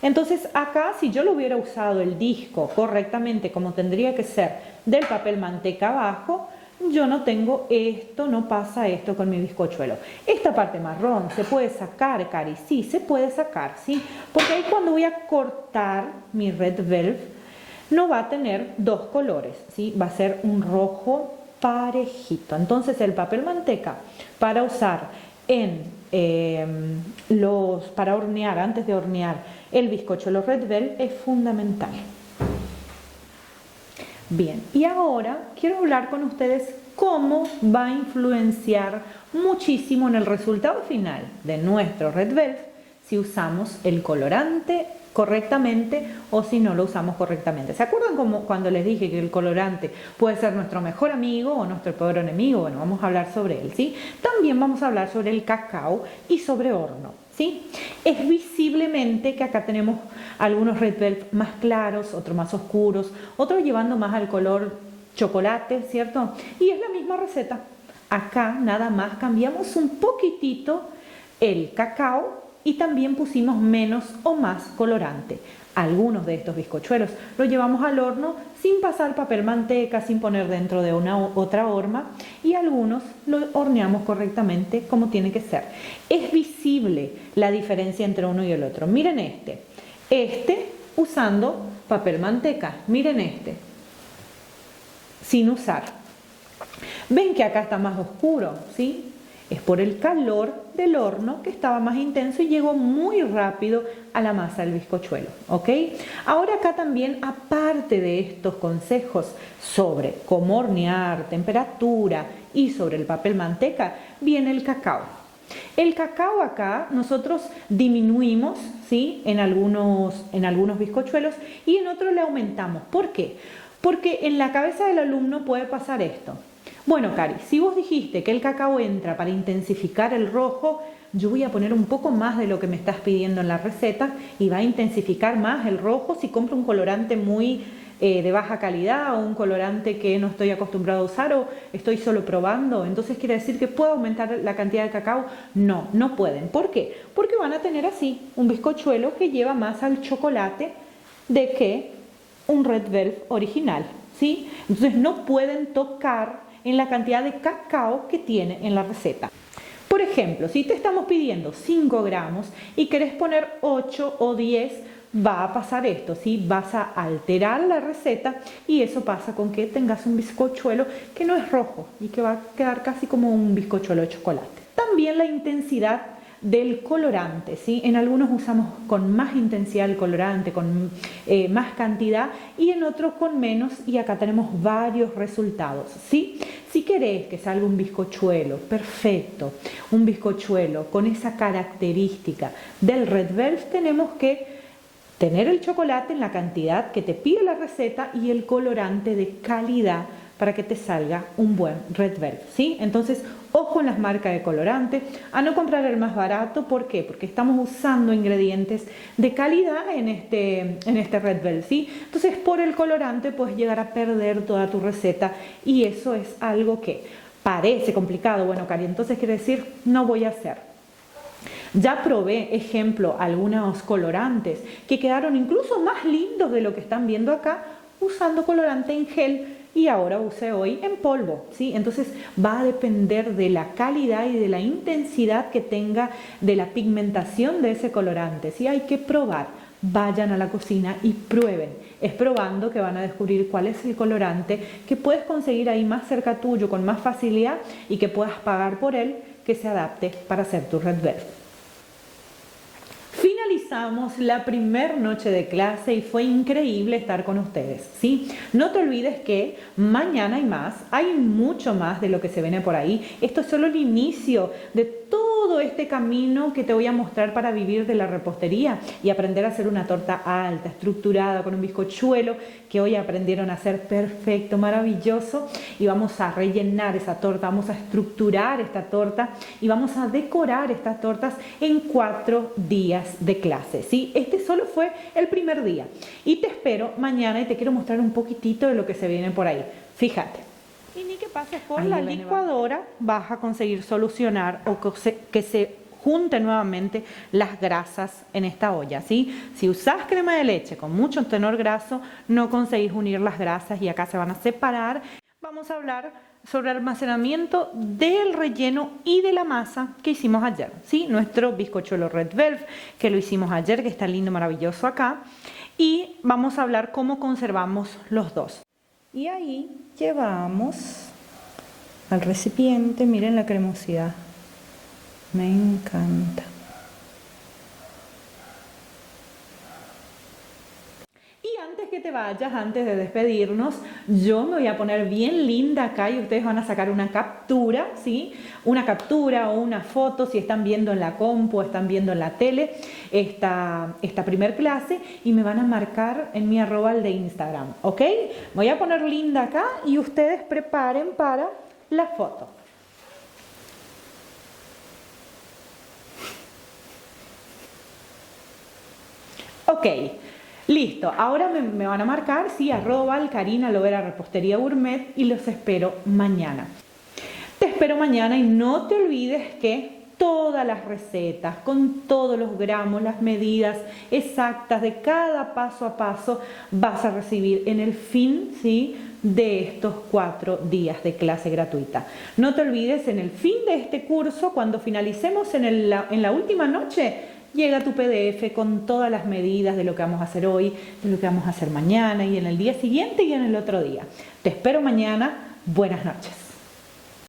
Entonces acá, si yo lo hubiera usado el disco correctamente como tendría que ser del papel manteca abajo, yo no tengo esto, no pasa esto con mi bizcochuelo. Esta parte marrón se puede sacar, Cari, sí, se puede sacar, ¿sí? Porque ahí cuando voy a cortar mi red velvet no va a tener dos colores, ¿sí? Va a ser un rojo parejito. Entonces el papel manteca para usar para hornear, antes de hornear el bizcochuelo red velvet es fundamental. Bien, y ahora quiero hablar con ustedes cómo va a influenciar muchísimo en el resultado final de nuestro red velvet si usamos el colorante correctamente o si no lo usamos correctamente. ¿Se acuerdan como cuando les dije que el colorante puede ser nuestro mejor amigo o nuestro peor enemigo? Bueno, vamos a hablar sobre él, ¿sí? También vamos a hablar sobre el cacao y sobre horno, ¿sí? Es visiblemente que acá tenemos algunos red velvet más claros, otros más oscuros, otros llevando más al color chocolate, ¿cierto? Y es la misma receta. Acá nada más cambiamos un poquitito el cacao y también pusimos menos o más colorante. Algunos de estos bizcochuelos los llevamos al horno sin pasar papel manteca, sin poner dentro de una otra horma, y algunos los horneamos correctamente como tiene que ser. Es visible la diferencia entre uno y el otro. Miren este usando papel manteca, miren sin usar. Ven que acá está más oscuro, ¿sí? Es por el calor del horno que estaba más intenso y llegó muy rápido a la masa del bizcochuelo, ¿ok? Ahora acá también, aparte de estos consejos sobre cómo hornear, temperatura y sobre el papel manteca, viene el cacao. El cacao acá nosotros disminuimos, ¿sí? En algunos bizcochuelos y en otros le aumentamos. ¿Por qué? Porque en la cabeza del alumno puede pasar esto. Bueno, Cari, si vos dijiste que el cacao entra para intensificar el rojo, yo voy a poner un poco más de lo que me estás pidiendo en la receta y va a intensificar más el rojo si compro un colorante muy de baja calidad o un colorante que no estoy acostumbrado a usar o estoy solo probando. Entonces quiere decir que puedo aumentar la cantidad de cacao. No, no pueden. ¿Por qué? Porque van a tener así un bizcochuelo que lleva más al chocolate de que un Red Velvet original, ¿sí? Entonces no pueden tocar en la cantidad de cacao que tiene en la receta. Por ejemplo, si te estamos pidiendo 5 gramos y querés poner 8 o 10, va a pasar esto, ¿sí? Vas a alterar la receta y eso pasa con que tengas un bizcochuelo que no es rojo y que va a quedar casi como un bizcochuelo de chocolate. También la intensidad del colorante, ¿sí? En algunos usamos con más intensidad el colorante, con más cantidad, y en otros con menos, y acá tenemos varios resultados, ¿sí? Si querés que salga un bizcochuelo perfecto, un bizcochuelo con esa característica del Red Velvet, tenemos que tener el chocolate en la cantidad que te pide la receta y el colorante de calidad para que te salga un buen Red Velvet, ¿sí? Entonces, ojo en las marcas de colorante, a no comprar el más barato. ¿Por qué? Porque estamos usando ingredientes de calidad en este Red Velvet, ¿sí? Entonces, por el colorante puedes llegar a perder toda tu receta y eso es algo que parece complicado. Bueno, Cari, entonces quiere decir, no voy a hacer. Ya probé, ejemplo, algunos colorantes que quedaron incluso más lindos de lo que están viendo acá usando colorante en gel y ahora usé hoy en polvo, ¿sí? Entonces va a depender de la calidad y de la intensidad que tenga de la pigmentación de ese colorante, ¿sí? Hay que probar. Vayan a la cocina y prueben. Es probando que van a descubrir cuál es el colorante que puedes conseguir ahí más cerca tuyo con más facilidad y que puedas pagar por él, que se adapte para hacer tu Red Velvet. Finalizamos la primera noche de clase y fue increíble estar con ustedes, ¿sí? No te olvides que mañana hay más, hay mucho más de lo que se viene por ahí. Esto es solo el inicio de todo este camino que te voy a mostrar para vivir de la repostería y aprender a hacer una torta alta, estructurada, con un bizcochuelo que hoy aprendieron a hacer perfecto, maravilloso, y vamos a rellenar esa torta, vamos a estructurar esta torta y vamos a decorar estas tortas en 4 días de clase, ¿sí? Este solo fue el primer día y te espero mañana y te quiero mostrar un poquitito de lo que se viene por ahí. Fíjate. Y ni que pases por la licuadora vas a conseguir solucionar o que se junten nuevamente las grasas en esta olla, ¿sí? Si usás crema de leche con mucho tenor graso, no conseguís unir las grasas y acá se van a separar. Vamos a hablar sobre el almacenamiento del relleno y de la masa que hicimos ayer, ¿sí? Nuestro bizcochuelo Red Velvet, que lo hicimos ayer, que está lindo, maravilloso acá. Y vamos a hablar cómo conservamos los dos. Y ahí llevamos al recipiente, miren la cremosidad, me encanta. Y antes que te vayas, antes de despedirnos, yo me voy a poner bien linda acá y ustedes van a sacar una captura, ¿sí? Una captura o una foto si están viendo en la compu o están viendo en la tele esta primer clase y me van a marcar en mi @ de Instagram, ¿ok? Me voy a poner linda acá y ustedes preparen para la foto. Ok. Listo, ahora me van a marcar, sí, @Karina Lovera Repostería Gourmet y los espero mañana. Te espero mañana y no te olvides que todas las recetas, con todos los gramos, las medidas exactas de cada paso a paso, vas a recibir en el fin, ¿sí?, de estos 4 días de clase gratuita. No te olvides, en el fin de este curso, cuando finalicemos en la última noche, llega tu PDF con todas las medidas de lo que vamos a hacer hoy, de lo que vamos a hacer mañana y en el día siguiente y en el otro día. Te espero mañana. Buenas noches.